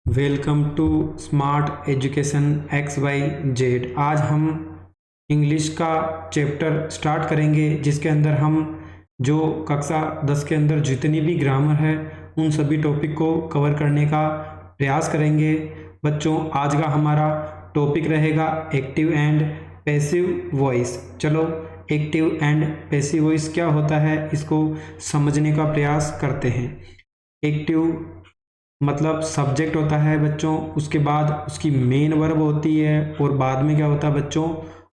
Welcome to smart education X Y Z. आज हम English का चैप्टर स्टार्ट करेंगे जिसके अंदर हम जो कक्षा 10 के अंदर जितनी भी ग्रामर है उन सभी टॉपिक को कवर करने का प्रयास करेंगे। बच्चों, आज का हमारा टॉपिक रहेगा एक्टिव एंड पैसिव वॉइस। चलो, एक्टिव एंड पैसिव वॉइस क्या होता है इसको समझने का प्रयास करते हैं। एक्टिव मतलब सब्जेक्ट होता है बच्चों, उसके बाद उसकी मेन वर्ब होती है और बाद में क्या होता है बच्चों,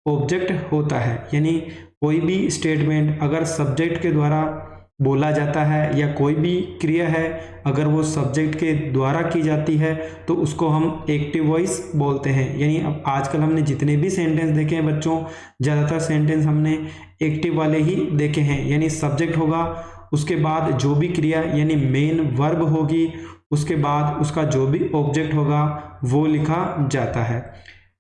ऑब्जेक्ट होता है। यानी कोई भी स्टेटमेंट अगर सब्जेक्ट के द्वारा बोला जाता है या कोई भी क्रिया है अगर वो सब्जेक्ट के द्वारा की जाती है तो उसको हम एक्टिव वॉइस बोलते हैं। यानी अब आजकल हमने जितने भी सेंटेंस देखे हैं बच्चों, ज़्यादातर सेंटेंस हमने एक्टिव वाले ही देखे हैं। यानी सब्जेक्ट होगा, उसके बाद जो भी क्रिया यानी मेन वर्ब होगी, उसके बाद उसका जो भी ऑब्जेक्ट होगा वो लिखा जाता है।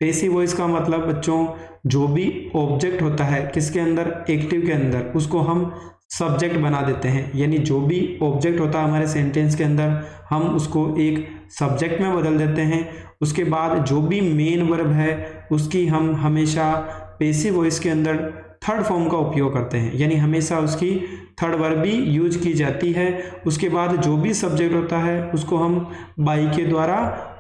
पैसिव वॉइस का मतलब बच्चों, जो भी ऑब्जेक्ट होता है किसके अंदर, एक्टिव के अंदर, उसको हम सब्जेक्ट बना देते हैं। यानी जो भी ऑब्जेक्ट होता है हमारे सेंटेंस के अंदर हम उसको एक सब्जेक्ट में बदल देते हैं। उसके बाद जो भी मेन वर्ब है उसकी हम हमेशा पैसिव वॉइस के अंदर थर्ड फॉर्म का उपयोग करते हैं। यानी हमेशा उसकी थर्ड वर्ब भी यूज की जाती है। उसके बाद जो भी सब्जेक्ट होता है उसको हम बाई के द्वारा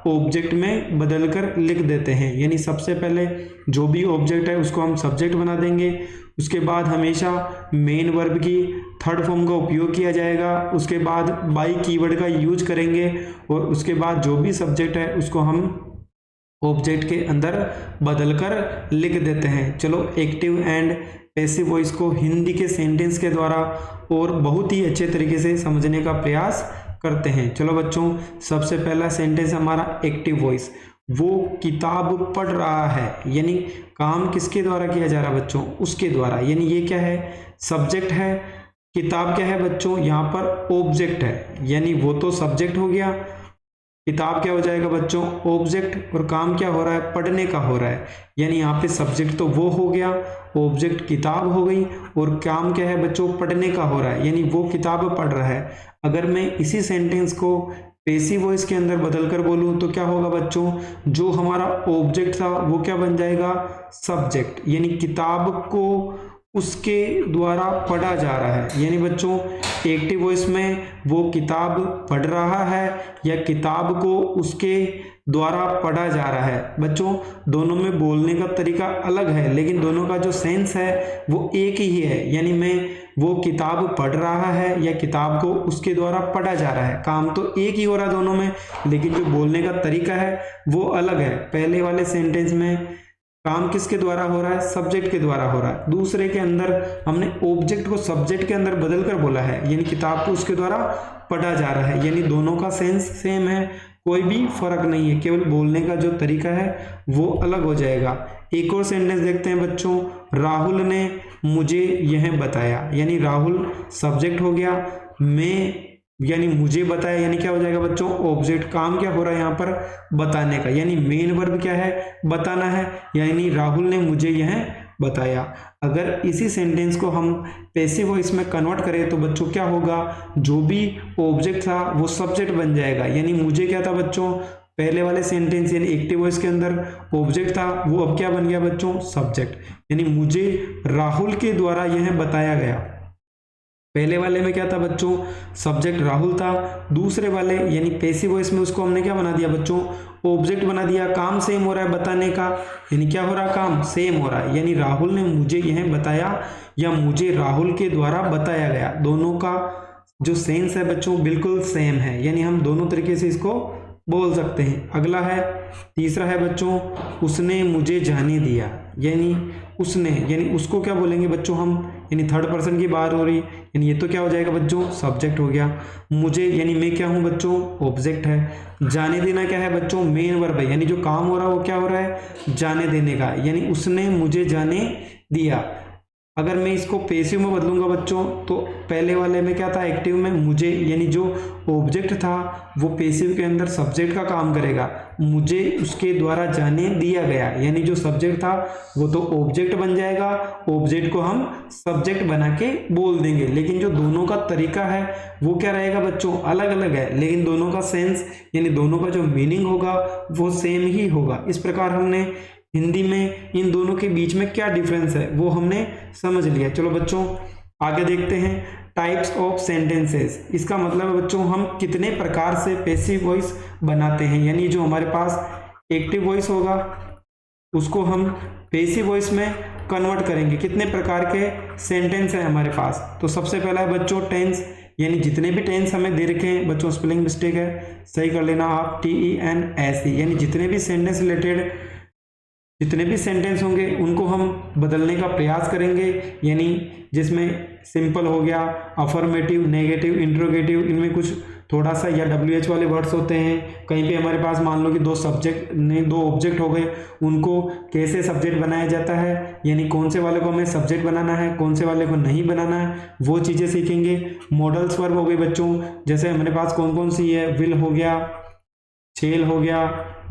ऑब्जेक्ट में बदलकर लिख देते हैं। यानी सबसे पहले जो भी ऑब्जेक्ट है उसको हम सब्जेक्ट बना देंगे, उसके बाद हमेशा मेन वर्ब की थर्ड फॉर्म का उपयोग किया जाएगा, उसके बाद बाई कीवर्ड का यूज करेंगे और उसके बाद जो भी सब्जेक्ट है उसको हम ऑब्जेक्ट के अंदर बदलकर लिख देते हैं। चलो, एक्टिव एंड पैसिव वॉइस को हिंदी के सेंटेंस के द्वारा और बहुत ही अच्छे तरीके से समझने का प्रयास करते हैं। चलो बच्चों, सबसे पहला सेंटेंस हमारा एक्टिव वॉइस। वो किताब पढ़ रहा है, यानी काम किसके द्वारा किया जा रहा है बच्चों, उसके द्वारा। यानी ये क्या है, सब्जेक्ट है। किताब क्या है बच्चों, यहाँ पर ऑब्जेक्ट है। यानी वो तो सब्जेक्ट हो गया, किताब क्या हो जाएगा बच्चों, ऑब्जेक्ट, और काम क्या हो रहा है, पढ़ने का हो रहा है। यानी यहाँ पे सब्जेक्ट तो वो हो गया, ऑब्जेक्ट किताब हो गई, और काम क्या है बच्चों, पढ़ने का हो रहा है। यानी वो किताब पढ़ रहा है। अगर मैं इसी सेंटेंस को पैसिव वॉइस के अंदर बदलकर बोलूं तो क्या होगा बच्चों, जो हमारा ऑब्जेक्ट था वो क्या बन जाएगा, सब्जेक्ट। यानी किताब को उसके द्वारा पढ़ा जा रहा है। यानी बच्चों, एक्टिव वॉइस में वो किताब पढ़ रहा है या किताब को उसके द्वारा पढ़ा जा रहा है। बच्चों, दोनों में बोलने का तरीका अलग है लेकिन दोनों का जो सेंस है वो एक ही है। यानी मैं वो किताब पढ़ रहा है या किताब को उसके द्वारा पढ़ा जा रहा है, काम तो एक ही हो रहा है दोनों में, लेकिन जो बोलने का तरीका है वो अलग है। पहले वाले सेंटेंस में काम किसके द्वारा हो रहा है, सब्जेक्ट के द्वारा हो रहा है। दूसरे के अंदर हमने ऑब्जेक्ट को सब्जेक्ट के अंदर बदल कर बोला है, यानी किताब को उसके द्वारा पढ़ा जा रहा है। यानी दोनों का सेंस सेम है, कोई भी फर्क नहीं है, केवल बोलने का जो तरीका है वो अलग हो जाएगा। एक और सेंटेंस देखते हैं बच्चों, राहुल ने मुझे यह बताया। यानी राहुल सब्जेक्ट हो गया, मैं यानी मुझे बताया, यानी क्या हो जाएगा बच्चों, ऑब्जेक्ट। काम क्या हो रहा है यहाँ पर, बताने का। यानी मेन वर्ब क्या है, बताना है। यानी राहुल ने मुझे यह बताया। अगर इसी सेंटेंस को हम पैसिव वॉइस में कन्वर्ट करें तो बच्चों क्या होगा, जो भी ऑब्जेक्ट था वो सब्जेक्ट बन जाएगा। यानी मुझे क्या था बच्चों, पहले वाले सेंटेंस यानी एक्टिव वॉइस के अंदर ऑब्जेक्ट था, वो अब क्या बन गया बच्चों, सब्जेक्ट। यानी मुझे राहुल के द्वारा यह बताया गया। पहले वाले में क्या था बच्चों, सब्जेक्ट राहुल था। दूसरे वाले यानी पैसिव वॉइस में उसको हमने क्या बना दिया बच्चों, ऑब्जेक्ट बना दिया। काम सेम हो रहा है बताने का, यानी क्या हो रहा है, काम सेम हो रहा है। यानी राहुल ने मुझे यह बताया या मुझे राहुल के द्वारा बताया गया। दोनों का जो सेंस है बच्चों बिल्कुल सेम है, यानी हम दोनों तरीके से इसको बोल सकते हैं। अगला है, तीसरा है बच्चों, उसने मुझे जाने दिया। यानी उसने, यानी उसको क्या बोलेंगे बच्चों हम, यानी थर्ड पर्सन की बात हो रही, यानी ये तो क्या हो जाएगा बच्चों, सब्जेक्ट हो गया। मुझे यानी मैं क्या हूँ बच्चों, ऑब्जेक्ट है। जाने देना क्या है बच्चों, मेन वर्ब है। यानी जो काम हो रहा है वो क्या हो रहा है, जाने देने का। यानी उसने मुझे जाने दिया। अगर मैं इसको पेसिव में बदलूंगा बच्चों, तो पहले वाले में क्या था, एक्टिव में मुझे, यानी जो ऑब्जेक्ट था वो पेसिव के अंदर सब्जेक्ट का काम करेगा, मुझे उसके द्वारा जाने दिया गया, यानी जो सब्जेक्ट था वो तो ऑब्जेक्ट बन जाएगा, ऑब्जेक्ट को हम सब्जेक्ट बना के बोल देंगे। लेकिन जो दोनों का तरीका है वो क्या रहेगा बच्चों, अलग अलग है, लेकिन दोनों का सेंस यानी दोनों का जो मीनिंग होगा वो सेम ही होगा। इस प्रकार हमने हिंदी में इन दोनों के बीच में क्या डिफरेंस है वो हमने समझ लिया। चलो बच्चों आगे देखते हैं, टाइप्स ऑफ सेंटेंसेस। इसका मतलब है बच्चों हम कितने प्रकार से पैसिव वॉइस बनाते हैं, यानी जो हमारे पास एक्टिव वॉइस होगा उसको हम पैसिव वॉइस में कन्वर्ट करेंगे। कितने प्रकार के सेंटेंस हैं हमारे पास, तो सबसे पहला है बच्चों टेंस, यानी जितने भी टेंस हमें दे रखे हैं बच्चों, स्पेलिंग मिस्टेक है सही कर लेना आप, TENS, यानी जितने भी सेंटेंस रिलेटेड जितने भी सेंटेंस होंगे उनको हम बदलने का प्रयास करेंगे, यानी जिसमें सिंपल हो गया, अफर्मेटिव, नेगेटिव, इंट्रोगेटिव, इनमें कुछ थोड़ा सा या WH वाले वर्ड्स होते हैं। कहीं पे हमारे पास मान लो कि दो ऑब्जेक्ट हो गए, उनको कैसे सब्जेक्ट बनाया जाता है, यानी कौन से वाले को हमें सब्जेक्ट बनाना है, कौन से वाले को नहीं बनाना है, वो चीज़ें सीखेंगे। मॉडल्स वर्ब हो गए बच्चों, जैसे हमारे पास कौन कौन सी है, विल हो गया, शेल हो गया,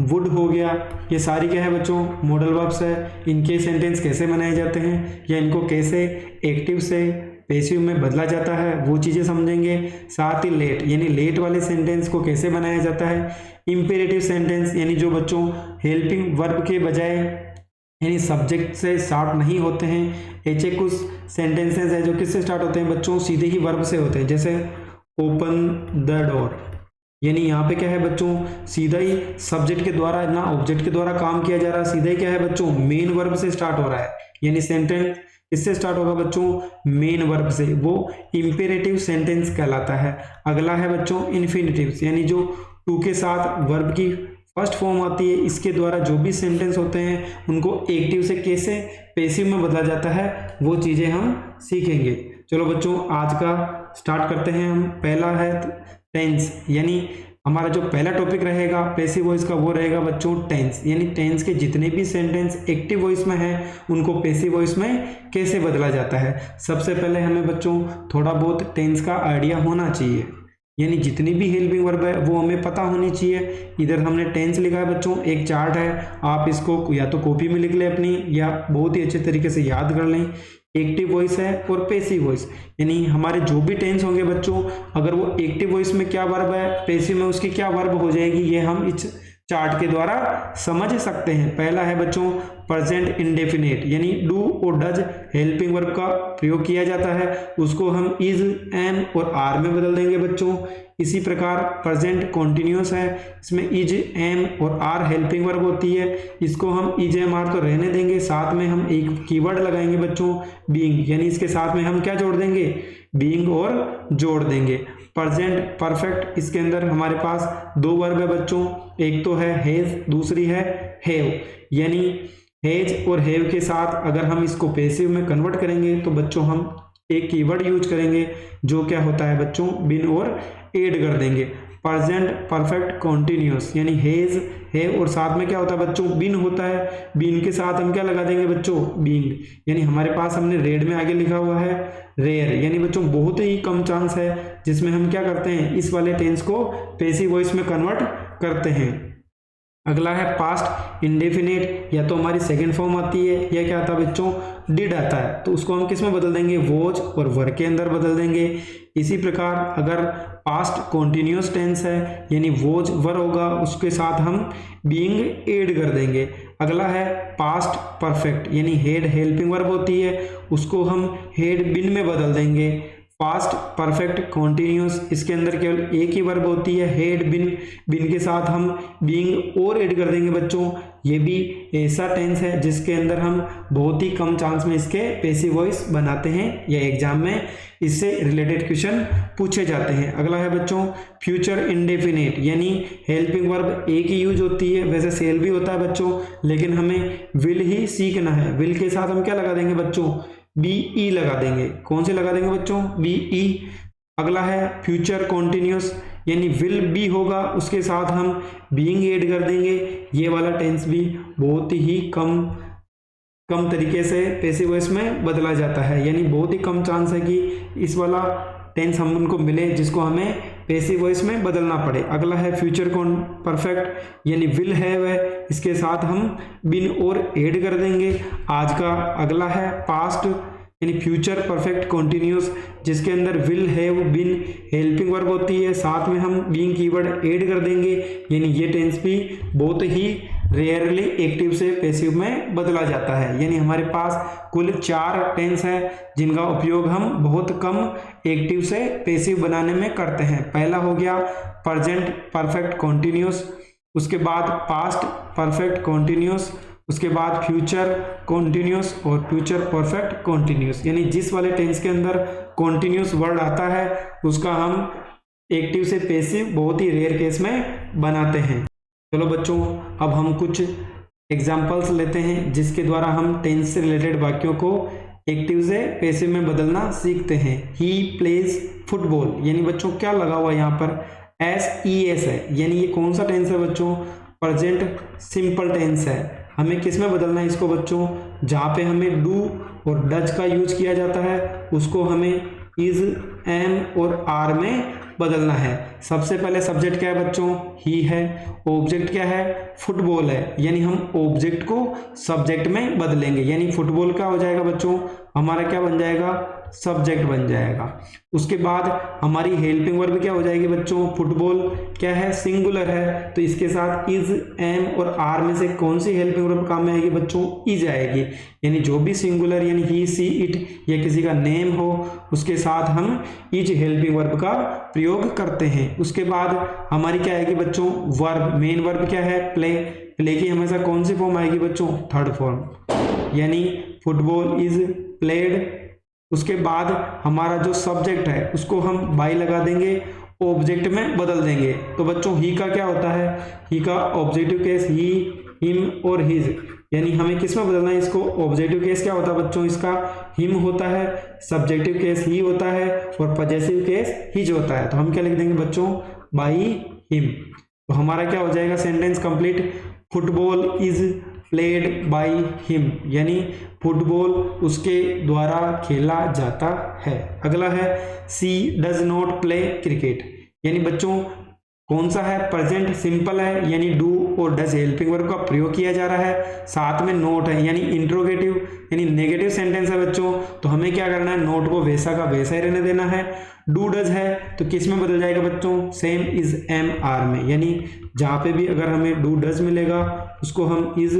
वुड हो गया, ये सारी क्या है बच्चों, मॉडल वर्ब्स है। इनके सेंटेंस कैसे बनाए जाते हैं या इनको कैसे एक्टिव से पैसिव में बदला जाता है वो चीज़ें समझेंगे। साथ ही लेट, यानी लेट वाले सेंटेंस को कैसे बनाया जाता है। इंपेरेटिव सेंटेंस, यानी जो बच्चों हेल्पिंग वर्ब के बजाय यानी सब्जेक्ट से स्टार्ट नहीं होते हैं। ऐसे कुछ सेंटेंसेस है जो किससे स्टार्ट होते हैं बच्चों, सीधे ही वर्ब से होते हैं, जैसे ओपन द डोर, यानी यहाँ पे क्या है बच्चों, सीधा ही सब्जेक्ट के द्वारा ना ऑब्जेक्ट के द्वारा काम किया जा रहा है, सीधा ही क्या है बच्चों, मेन वर्ब से स्टार्ट हो रहा है, यानी सेंटेंस इससे स्टार्ट होगा बच्चों मेन वर्ब से, वो इंपेरेटिव सेंटेंस कहलाता है। अगला है बच्चों इन्फिनिटिव्स, यानी जो टू के साथ वर्ब की फर्स्ट फॉर्म आती है, इसके द्वारा जो भी सेंटेंस होते हैं उनको एक्टिव से कैसे पैसिव में बदला जाता है वो चीज़ें हम सीखेंगे। चलो बच्चों आज का स्टार्ट करते हैं हम। पहला है टेंस, यानी हमारा जो पहला टॉपिक रहेगा पैसिव वॉइस का वो रहेगा बच्चों टेंस, यानी टेंस के जितने भी सेंटेंस एक्टिव वॉइस में हैं उनको पैसिव वॉइस में कैसे बदला जाता है। सबसे पहले हमें बच्चों थोड़ा बहुत टेंस का आइडिया होना चाहिए, यानी जितनी भी हेल्पिंग वर्ब है वो हमें पता होनी चाहिए। इधर हमने टेंस लिखा है बच्चों, एक चार्ट है, आप इसको या तो कॉपी में लिख लें अपनी, या बहुत ही अच्छे तरीके से याद कर लें। एक्टिव वॉइस है और पैसिव वॉइस, यानी हमारे जो भी टेंस होंगे बच्चों, अगर वो एक्टिव वॉइस में क्या वर्ब है, पैसिव में उसकी क्या वर्ब हो जाएगी, ये हम इस चार्ट के द्वारा समझ सकते हैं। पहला है बच्चों प्रेजेंट इंडेफिनिट, यानी डू और डज हेल्पिंग वर्ब का प्रयोग किया जाता है, उसको हम इज, एम और आर में बदल देंगे बच्चों। इसी प्रकार प्रेजेंट कॉन्टिन्यूस है, इसमें इज, एम और आर हेल्पिंग वर्ब होती है, इसको हम इज, एम, आर तो रहने देंगे, साथ में हम एक कीवर्ड लगाएंगे बच्चों बीइंग, यानी इसके साथ में हम क्या जोड़ देंगे, बीइंग और जोड़ देंगे। प्रेजेंट परफेक्ट, इसके अंदर हमारे पास दो वर्ब है बच्चों, एक तो है हैज, दूसरी है हैव, यानी हैज और हैव के साथ अगर हम इसको पैसिव में कन्वर्ट करेंगे तो बच्चों हम एक कीवर्ड यूज करेंगे जो क्या होता है बच्चों बिन और ऐड कर देंगे। प्रेजेंट परफेक्ट कॉन्टिन्यूस, यानी हैज है और साथ में क्या होता है बच्चों बिन होता है, बिन के साथ हम क्या लगा देंगे बच्चों बीइंग, यानी हमारे पास हमने रेड में आगे लिखा हुआ है रेयर, यानी बच्चों बहुत ही कम चांस है जिसमें हम क्या करते हैं इस वाले टेंस को पैसिव वॉइस में कन्वर्ट करते हैं। अगला है पास्ट इंडेफिनिट, या तो हमारी सेकंड फॉर्म आती है या क्या आता है बच्चों डिड आता है, तो उसको हम किस में बदल देंगे, वॉज और वर के अंदर बदल देंगे। इसी प्रकार अगर पास्ट कॉन्टिन्यूस टेंस है यानी वॉज वर होगा, उसके साथ हम बीइंग ऐड कर देंगे। अगला है पास्ट परफेक्ट, यानी हेड हेल्पिंग वर्ब होती है, उसको हम हेड बिन में बदल देंगे। पास्ट परफेक्ट कॉन्टिन्यूस, इसके अंदर केवल एक ही वर्ब होती है हेड बिन, बिन के साथ हम बीइंग और ऐड कर देंगे बच्चों। ये भी ऐसा टेंस है जिसके अंदर हम बहुत ही कम चांस में इसके पैसिव वॉइस बनाते हैं या एग्जाम में इससे रिलेटेड क्वेश्चन पूछे जाते हैं। अगला है बच्चों फ्यूचर इंडेफिनिट, यानी हेल्पिंग वर्ब एक ही यूज होती है, वैसे सेल भी होता है बच्चों, लेकिन हमें विल ही सीखना है। विल के साथ हम क्या लगा देंगे बच्चों BE लगा देंगे। कौन से लगा देंगे बच्चों BE। अगला है फ्यूचर कॉन्टिन्यूस, यानी विल बी होगा, उसके साथ हम बीइंग ऐड कर देंगे। ये वाला टेंस भी बहुत ही कम कम तरीके से पैसिव वॉइस में बदला जाता है, यानी बहुत ही कम चांस है कि इस वाला टेंस हम उनको मिले जिसको हमें पैसिव वॉइस में बदलना पड़े। अगला है फ्यूचर परफेक्ट, यानी विल है वह, इसके साथ हम बिन और ऐड कर देंगे। आज का अगला है पास्ट यानी फ्यूचर परफेक्ट कॉन्टिन्यूस, जिसके अंदर विल है वो बिन हेल्पिंग वर्ब होती है, साथ में हम बीइंग कीवर्ड ऐड कर देंगे, यानी ये टेंस भी बहुत ही रेयरली एक्टिव से पैसिव में बदला जाता है। यानी हमारे पास कुल 4 टेंस है जिनका उपयोग हम बहुत कम एक्टिव से पैसिव बनाने में करते हैं। पहला हो गया प्रेजेंट परफेक्ट कॉन्टिन्यूस, उसके बाद पास्ट परफेक्ट कॉन्टिन्यूस, उसके बाद फ्यूचर कॉन्टिन्यूस और फ्यूचर परफेक्ट कॉन्टिन्यूस। यानी जिस वाले टेंस के अंदर कॉन्टिन्यूस वर्ड आता है उसका हम एक्टिव से पैसिव बहुत ही रेयर केस में बनाते हैं। चलो बच्चों, अब हम कुछ एग्जाम्पल्स लेते हैं जिसके द्वारा हम टेंस से रिलेटेड वाक्यों को एक्टिव से पैसिव में बदलना सीखते हैं। ही प्लेज फुटबॉल, यानी बच्चों क्या लगा हुआ यहाँ पर SES है, यानी ये कौन सा टेंस है बच्चों? प्रेजेंट सिंपल टेंस है। हमें किस में बदलना है इसको बच्चों? जहाँ पे हमें डू और डज का यूज किया जाता है उसको हमें इज, एम और आर में बदलना है। सबसे पहले सब्जेक्ट क्या है बच्चों? ही है। ऑब्जेक्ट क्या है? फुटबॉल है, यानी हम ऑब्जेक्ट को सब्जेक्ट में बदलेंगे, यानी फुटबॉल क्या हो जाएगा बच्चों? हमारा क्या बन जाएगा? सब्जेक्ट बन जाएगा। उसके बाद हमारी हेल्पिंग वर्ब क्या हो जाएगी बच्चों? फुटबॉल क्या है? सिंगुलर है, तो इसके साथ इज, एम और आर में से कौन सी हेल्पिंग वर्ब काम में आएगी बच्चों? इज आएगी। यानी जो भी सिंगुलर यानी ही, सी, इट या किसी का नेम हो उसके साथ हम इज हेल्पिंग वर्ब का प्रयोग करते हैं। उसके बाद हमारी क्या आएगी बच्चों? वर्ब। मेन वर्ब क्या है? प्ले। प्ले की हमेशा कौन सी फॉर्म आएगी बच्चों? थर्ड फॉर्म, यानी फुटबॉल इज प्लेड। उसके बाद हमारा जो सब्जेक्ट है उसको हम बाय लगा देंगे, ऑब्जेक्ट में बदल देंगे। तो बच्चों ही का क्या होता है? ही का ऑब्जेक्टिव केस ही, हिम और हिज, यानी हमें किस में बदलना है इसको? ऑब्जेक्टिव केस क्या होता है बच्चों? इसका हिम होता है, सब्जेक्टिव केस ही होता है और पजेसिव केस हिज होता है। तो हम क्या लिख देंगे बच्चों? By him. तो हमारा क्या हो जाएगा sentence complete? Football is played by him, यानी फुटबॉल उसके द्वारा खेला जाता है। अगला है सी डज नॉट प्ले क्रिकेट, यानी बच्चों कौन सा है? प्रेजेंट सिंपल है, यानी डू और डज हेल्पिंग वर्ब का प्रयोग किया जा रहा है, साथ में नोट है यानी इंट्रोगेटिव यानी नेगेटिव सेंटेंस है बच्चों। तो हमें क्या करना है? नोट को वैसा का वैसा ही रहने देना है। डू डज है तो किस में बदल जाएगा बच्चों? सेम इज, एम, आर में, यानी जहां पे भी अगर हमें डू डज मिलेगा उसको हम इज,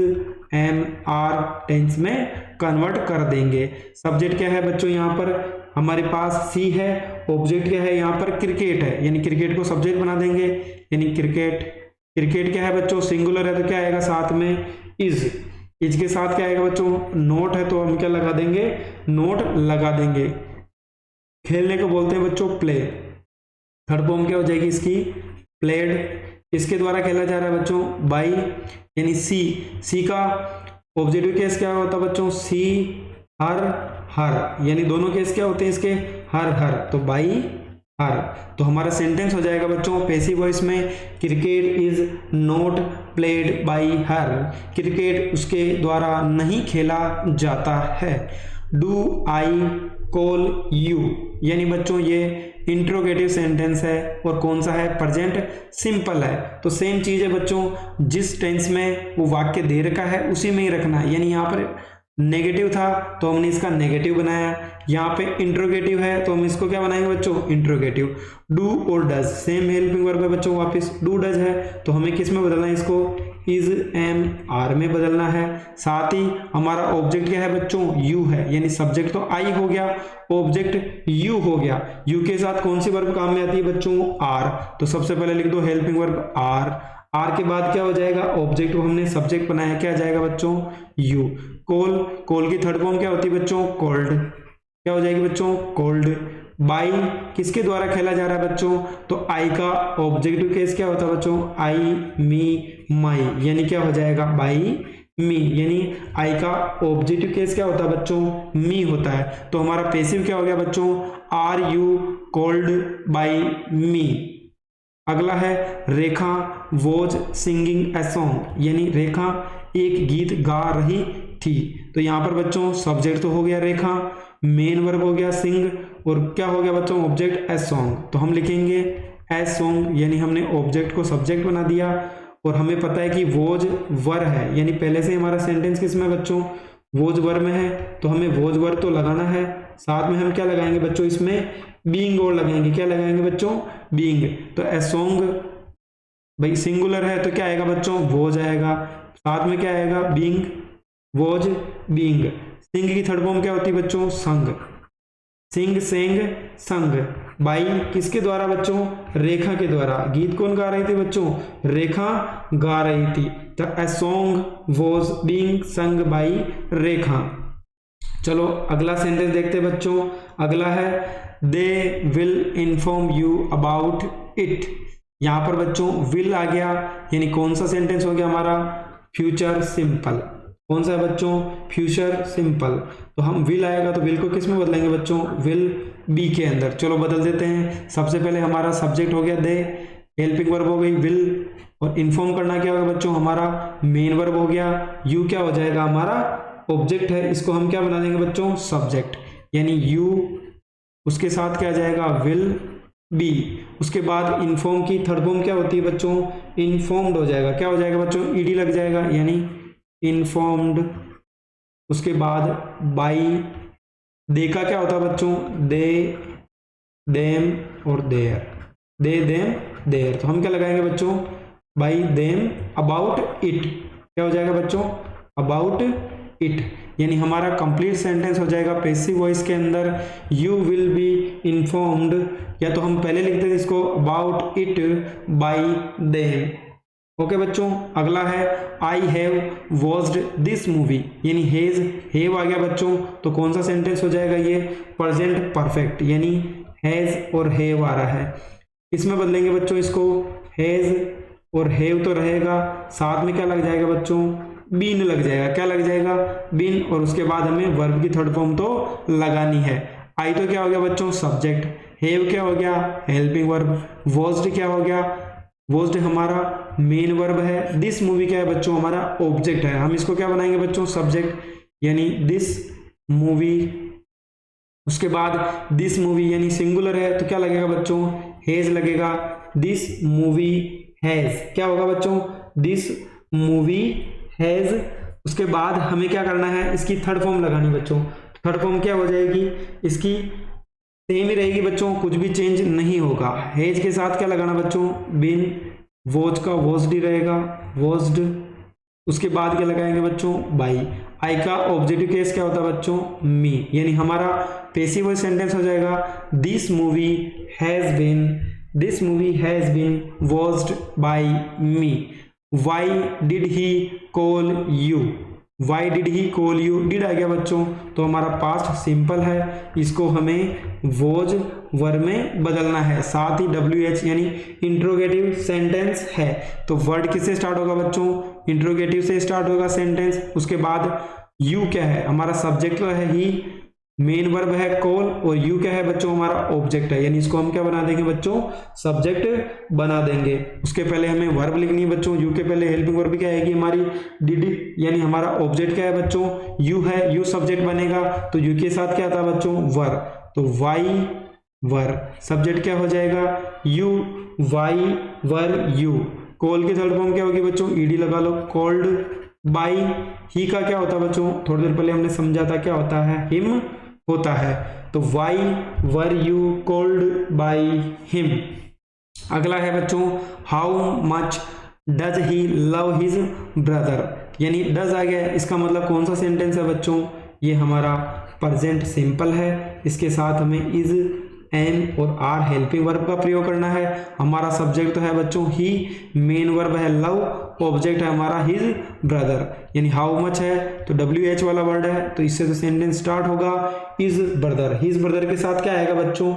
एम, आर टेंस में कन्वर्ट कर देंगे। सब्जेक्ट क्या है बच्चों? यहाँ पर हमारे पास सी है, ऑब्जेक्ट क्या है? यहाँ पर क्रिकेट है, यानी क्रिकेट को सब्जेक्ट बना देंगे, यानी क्रिकेट। क्रिकेट क्या है बच्चों? सिंगुलर है तो क्या आएगा साथ में? इज। इज के साथ क्या आएगा बच्चों? नोट है तो हम क्या लगा देंगे? नोट लगा देंगे। खेलने को बोलते हैं बच्चों प्ले। थर्ड फॉर्म क्या हो जाएगी इसकी? प्लेड। इसके द्वारा खेला जा रहा है बच्चों? बाई, यानी सी। सी का ऑब्जेक्टिव केस क्या होता है बच्चों? सी, हर, हर, यानी दोनों केस क्या होते हैं इसके? हर, हर, तो बाई हर। तो हमारा सेंटेंस हो जाएगा बच्चों पैसिव वॉइस में cricket is not played by her, cricket उसके द्वारा नहीं खेला जाता है। डू आई कॉल यू, यानी बच्चों ये इंट्रोगेटिव सेंटेंस है और कौन सा है? प्रेजेंट सिंपल है। तो सेम चीज है बच्चों, जिस टेंस में वो वाक्य दे रखा है उसी में ही रखना है। यानी यहाँ पर नेगेटिव था तो हमने इसका नेगेटिव बनाया, यहाँ पे इंट्रोगेटिव है तो हम इसको क्या बनाएंगे बच्चों? इंट्रोगेटिव। डू और डज सेम हेल्पिंग वर्ब है बच्चों, वापस डू डज है तो हमें किस में बदलना है इसको? इज, एम, आर में बदलना है। साथ ही हमारा ऑब्जेक्ट क्या है बच्चों? यू है, यानी सब्जेक्ट तो आई हो गया, ऑब्जेक्ट यू हो गया। यू के साथ कौन सी वर्ब काम में आती है बच्चों? आर। तो सबसे पहले लिख दो हेल्पिंग वर्ब आर। आर के बाद क्या हो जाएगा? ऑब्जेक्ट को हमने सब्जेक्ट बनाया, क्या आ जाएगा बच्चों? यू। कॉल, कॉल की थर्ड फॉर्म क्या होती है बच्चों? कॉल्ड। क्या हो जाएगी बच्चों? कॉल्ड। बाई किसके द्वारा खेला जा रहा है बच्चों? तो आई का ऑब्जेक्टिव केस क्या होता है बच्चों? आई, मी, माई, यानी क्या हो जाएगा? बाई मी, यानी आई का ऑब्जेक्टिव केस क्या होता है बच्चों? मी होता है। तो हमारा पैसिव क्या हो गया बच्चों? आर यू कॉल्ड बाई मी। अगला है रेखा वॉज सिंगिंग ए सॉन्ग, यानी रेखा एक गीत गा रही थी। तो यहाँ पर बच्चों सब्जेक्ट तो हो गया रेखा, मेन वर्ब हो गया सिंग, और क्या हो गया बच्चों ऑब्जेक्ट ए सॉन्ग। तो हम लिखेंगे ए सॉन्ग, यानी हमने ऑब्जेक्ट को सब्जेक्ट बना दिया। और हमें पता है कि वॉज वर है, यानी पहले से हमारा सेंटेंस किस में बच्चों, वॉज वर में है, तो हमें वॉज वर तो लगाना है। साथ में हम क्या लगाएंगे बच्चों, इसमें बीइंग और लगाएंगे। क्या लगाएंगे बच्चों, बीइंग। तो ए सॉन्ग भाई सिंगुलर है तो क्या आएगा बच्चों, वॉज आएगा, साथ में क्या आएगा, बीइंग, वॉज, बीइंग। सिंग की थर्ड फॉर्म क्या होती है बच्चों, संग, सिंग, सेंग, संग। बाई किसके द्वारा बच्चों, रेखा के द्वारा। गीत कौन गा रही थी बच्चों, रेखा गा रही थी। तो a song was being sung by Rekha. चलो अगला सेंटेंस देखते हैं बच्चों। अगला है they will inform you about it. यहां पर बच्चों विल आ गया, यानी कौन सा सेंटेंस हो गया हमारा, फ्यूचर सिंपल। कौन सा है बच्चों, फ्यूचर सिंपल। तो हम विल आएगा तो विल को किस में बदलेंगे बच्चों, विल बी के अंदर। चलो बदल देते हैं। सबसे पहले हमारा सब्जेक्ट हो गया दे, हेल्पिंग वर्ब हो गई विल, और इन्फॉर्म करना क्या होगा बच्चों, हमारा मेन वर्ब हो गया। यू क्या हो जाएगा, हमारा ऑब्जेक्ट है, इसको हम क्या बना देंगे बच्चों, सब्जेक्ट, यानी यू, उसके साथ क्या जाएगा, विल बी। उसके बाद इन्फॉर्म की थर्ड फॉर्म क्या होती है बच्चों, इन्फॉर्म्ड हो जाएगा। क्या हो जाएगा बच्चों, ईडी लग जाएगा, यानी इन्फॉर्म्ड। उसके बाद बाई, दे का क्या होता है बच्चों, दे, देम और देयर, दे, देम, देयर। तो हम क्या लगाएंगे बच्चों, बाई देम अबाउट इट। क्या हो जाएगा बच्चों, अबाउट इट, यानी हमारा कंप्लीट सेंटेंस हो जाएगा पैसिव वॉइस के अंदर, यू विल बी इन्फॉर्म्ड, या तो हम पहले लिखते थे इसको about it by them. Okay बच्चों, अगला है I have watched this movie, यानी हेज, हैव आ गया बच्चों, तो कौन सा सेंटेंस हो जाएगा ये, प्रेजेंट परफेक्ट, यानी हैज और हैव आ रहा है। इसमें बदलेंगे बच्चों इसको, हैज और हैव तो रहेगा, साथ में क्या लग जाएगा बच्चों, बीन लग जाएगा। क्या लग जाएगा, बीन, और उसके बाद हमें वर्ब की थर्ड फॉर्म तो लगानी है। आई तो क्या हो गया बच्चों, सब्जेक्ट, हैव क्या हो गया, हेल्पिंग वर्ब, वॉच्ड क्या हो गया, वॉच्ड हमारा मेन वर्ब है, दिस मूवी क्या है बच्चों, हमारा ऑब्जेक्ट है। हम इसको क्या बनाएंगे बच्चों, सब्जेक्ट, यानी दिस मूवी। उसके बाद दिस मूवी यानी सिंगुलर है तो क्या लगेगा बच्चों, हैज लगेगा। दिस मूवी हैज, क्या होगा बच्चों, दिस मूवी हैज। उसके बाद हमें क्या करना है, इसकी थर्ड फॉर्म लगानी बच्चों। थर्ड फॉर्म क्या हो जाएगी, इसकी सेम ही रहेगी बच्चों, कुछ भी चेंज नहीं होगा। हैज के साथ क्या लगाना बच्चों, बिन, वॉच का वॉच्ड ही रहेगा, वॉच्ड। उसके बाद क्या लगाएंगे बच्चों, बाई। आई का ऑब्जेक्टिव केस क्या होता है बच्चों, मी, यानी हमारा पैसिव वॉइस सेंटेंस हो जाएगा this movie has been, this movie has been watched by me. Why did he call you, why did he call you, did आ गया बच्चों, तो हमारा पास्ट सिंपल है, इसको हमें वॉज वर्ब में बदलना है। साथ ही WH यानी इंट्रोगेटिव सेंटेंस है, तो वर्ड किससे स्टार्ट होगा बच्चों, इंट्रोगेटिव से स्टार्ट होगा सेंटेंस। उसके बाद यू क्या है, हमारा सब्जेक्ट तो है ही, मेन वर्ब है कॉल, और यू क्या है बच्चों, हमारा ऑब्जेक्ट है, यानी इसको हम क्या बना देंगे बच्चों, सब्जेक्ट बना देंगे। उसके पहले हमें वर्ब लिखनी है बच्चों, यू के पहले हेल्पिंग वर्ब क्या आएगी हमारी, डिड, यानी हमारा ऑब्जेक्ट क्या है बच्चों, यू है, यू सब्जेक्ट बनेगा, तो यू के साथ क्या था बच्चों, वर, तो वाई वर, सब्जेक्ट क्या हो जाएगा, you, why were you. Call की थर्ड फॉर्म क्या होगी बच्चों, ईडी लगा लो, कॉल्ड बाई। ही का क्या होता है बच्चों, थोड़ी देर पहले हमने समझा था क्या होता है, हिम होता है, तो why were you called by him. अगला है बच्चों, how much does he love his brother, यानी डज आ गया, इसका मतलब कौन सा सेंटेंस है बच्चों, ये हमारा प्रेजेंट सिंपल है, इसके साथ हमें इज, एन और आर हेल्पिंग वर्ब का प्रयोग करना है। हमारा सब्जेक्ट तो है बच्चों ही, मेन वर्ब है लव, ऑब्जेक्ट है हमारा हिज ब्रदर, यानी हाउ मच है तो WH वाला वर्ड है, तो इससे तो सेंटेंस स्टार्ट होगा इज ब्रदर। हिज ब्रदर के साथ क्या आएगा बच्चों,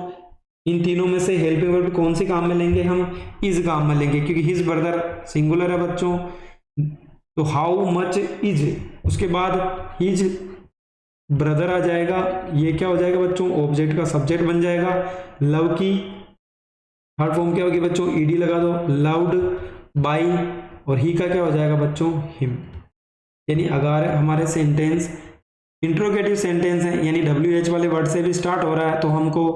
इन तीनों में से हेल्पिंग वर्ब कौन से काम में लेंगे हम, इज काम में लेंगे, क्योंकि हिज ब्रदर सिंगुलर है बच्चों, तो हाउ मच इज, उसके बाद हिज ब्रदर आ जाएगा, ये क्या हो जाएगा बच्चों, ऑब्जेक्ट का सब्जेक्ट बन जाएगा। लव की थर्ड फॉर्म क्या होगी बच्चों, ईडी लगा दो, लव्ड बाई, और ही का क्या हो जाएगा बच्चों, हिम। यानी अगर हमारे सेंटेंस इंट्रोगेटिव सेंटेंस है, यानी WH वाले वर्ड से भी स्टार्ट हो रहा है, तो हमको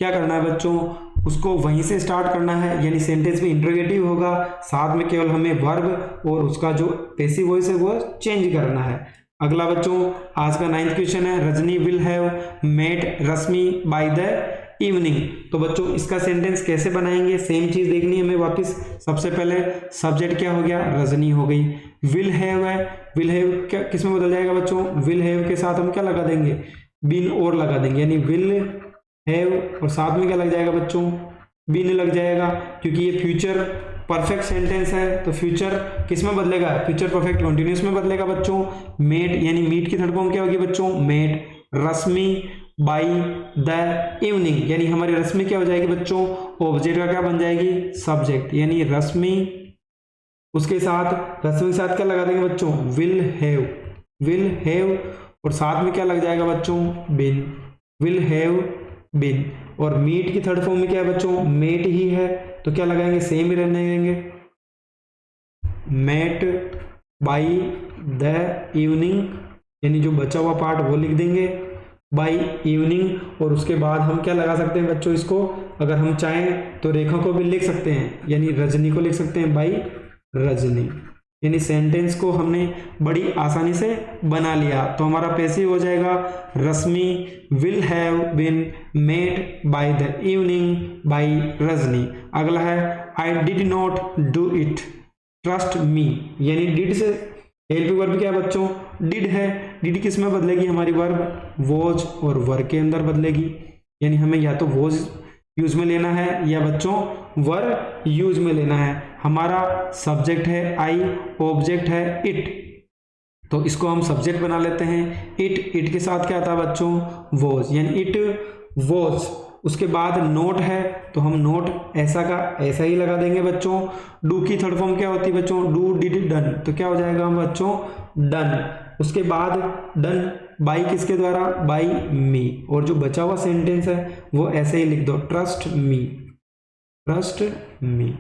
क्या करना है बच्चों, उसको वहीं से स्टार्ट करना है, यानी सेंटेंस में इंट्रोगेटिव होगा, साथ में केवल हमें वर्ब और उसका जो पैसिव वॉइस है वो चेंज करना है। अगला बच्चों आज का 9th क्वेश्चन है, Rajni will have met Rashmi by the evening. तो बच्चों इसका सेंटेंस कैसे बनाएंगे, सेम चीज देखनी है हमें वापस। सबसे पहले सब्जेक्ट क्या हो गया, रजनी हो गई, विल हैव है, विल हैव क्या किस में बदल जाएगा बच्चों, विल हैव के साथ हम क्या लगा देंगे, बीन और लगा देंगे, यानी विल हैव और साथ में क्या लग जाएगा बच्चों, बीन लग जाएगा, क्योंकि ये फ्यूचर परफेक्ट सेंटेंस है, तो फ्यूचर किस में बदलेगा, फ्यूचर परफेक्ट कंटिन्यूअस में बदलेगा बच्चों। मेट यानी मीट की थर्ड फॉर्म क्या होगी बच्चों, met Rashmi by the evening, यानी हमारी रश्मि क्या हो जाएगी बच्चों, ऑब्जेक्ट का क्या बन जाएगी, सब्जेक्ट, यानी रश्मि, उसके साथ रश्मि के साथ क्या लगा देंगे बच्चों, विल हैव, और साथ में क्या लग जाएगा बच्चों, बिन, विल हैव बिन। और मीट की थर्ड फॉर्म में क्या है बच्चों, मेट ही है, तो क्या लगाएंगे, सेम ही रहने देंगे, मेट बाई द इवनिंग, यानी जो बचा हुआ पार्ट वो लिख देंगे बाई इवनिंग, और उसके बाद हम क्या लगा सकते हैं बच्चों, इसको अगर हम चाहें तो रेखा को भी लिख सकते हैं, यानी रजनी को लिख सकते हैं बाई रजनी, यानी सेंटेंस को हमने बड़ी आसानी से बना लिया। तो हमारा पैसिव हो जाएगा, Rashmi will have been met by the evening by Rajni. अगला है I did not do it trust me, यानी डिड से हेल्प वर्ब क्या है बच्चों, डिड है, डिड किस में बदलेगी हमारी वर्ब, वॉज और वर के अंदर बदलेगी, यानी हमें या तो वॉज यूज में लेना है या बच्चों वर यूज में लेना है। हमारा सब्जेक्ट है आई, ऑब्जेक्ट है इट, तो इसको हम सब्जेक्ट बना लेते हैं, इट के साथ क्या आता है बच्चों, वॉज, यानी इट वॉज। उसके बाद नोट है, तो हम नोट ऐसा का ऐसा ही लगा देंगे बच्चों। डू की थर्ड फॉर्म क्या होती है बच्चों, डू डिड डन, तो क्या हो जाएगा हम बच्चों, डन। उसके बाद डन बाई किसके द्वारा, बाई मी, और जो बचा हुआ सेंटेंस है वो ऐसे ही लिख दो, ट्रस्ट मी, ट्रस्ट मी।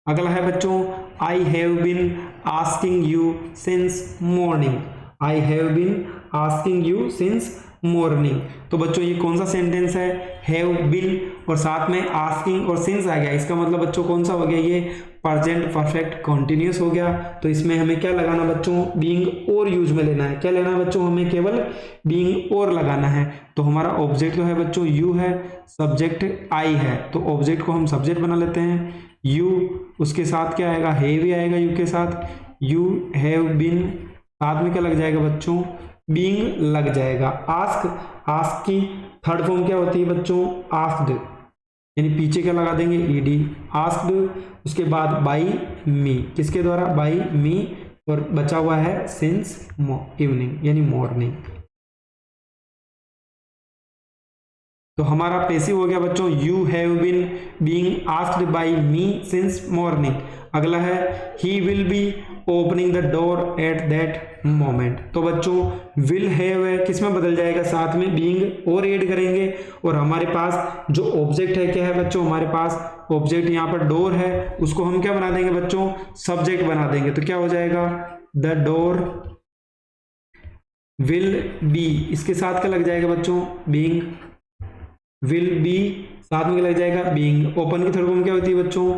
अगला है बच्चों I have been asking you since morning, I have been asking you since morning. तो बच्चों ये कौन सा सेंटेंस है, हैव बीन और साथ में आस्किंग और सिंस आ गया, इसका मतलब बच्चों कौन सा हो गया, ये प्रेजेंट परफेक्ट कंटिन्यूअस हो गया। तो इसमें हमें क्या लगाना बच्चों, बीइंग और यूज में लेना है, क्या लेना है बच्चों, हमें केवल बीइंग और लगाना है। तो हमारा ऑब्जेक्ट तो है बच्चों यू है, सब्जेक्ट आई है, तो ऑब्जेक्ट को हम सब्जेक्ट बना लेते हैं यू, उसके साथ क्या आएगा, हैव ही आएगा यू के साथ, यू हैव बीन, साथ में क्या लग जाएगा बच्चों, बीइंग लग जाएगा। आस्क, आस्क की थर्ड फॉर्म क्या होती है बच्चों, आस्क्ड, यानी पीछे क्या लगा देंगे, ईडी, आस्क्ड। उसके बाद बाई मी, किसके द्वारा, बाई मी, और बचा हुआ है सिंस इवनिंग यानी मॉर्निंग। तो हमारा पैसिव हो गया बच्चों, you have been being asked by me since morning. अगला है he will be opening the door at that moment. तो बच्चों विल हैव है, किस में बदल जाएगा, साथ में बीइंग और ऐड करेंगे, और हमारे पास जो ऑब्जेक्ट है क्या है बच्चों, हमारे पास ऑब्जेक्ट यहाँ पर डोर है, उसको हम क्या बना देंगे बच्चों, सब्जेक्ट बना देंगे। तो क्या हो जाएगा, द डोर विल बी, इसके साथ क्या लग जाएगा बच्चों, बीइंग, विल बी साथ में क्या लग जाएगा, बीइंग। ओपन की थर्ड फॉर्म क्या होती है बच्चों,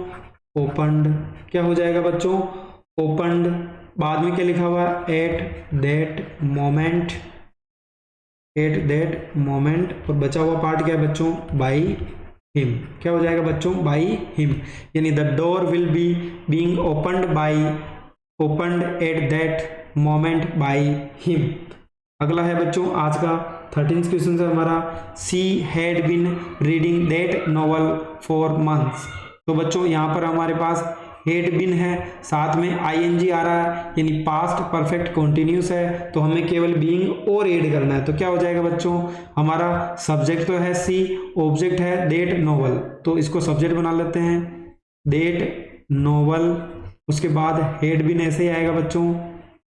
ओपनड, क्या हो जाएगा बच्चों, ओपनड। बाद में क्या लिखा हुआ है, eight that moment, eight that moment, और बचा हुआ पार्ट क्या है बच्चों, बाई हिम, क्या हो जाएगा बच्चों, बाई हिम, यानी the door will be being opened by, opened at that moment by him. अगला है बच्चों आज का 13th क्वेश्चन है हमारा, she had been reading that novel for months. तो बच्चों यहाँ पर हमारे पास हैड बीन है, साथ में आईएनजी आ रहा है, यानी पास्ट परफेक्ट कंटिन्यूस है, तो हमें केवल बीइंग और ऐड करना है। तो क्या हो जाएगा बच्चों, हमारा सब्जेक्ट तो है सी, ऑब्जेक्ट है दैट नॉवल, तो इसको सब्जेक्ट बना लेते हैं, दैट नॉवल। उसके बाद हैड बीन ऐसे ही आएगा बच्चों,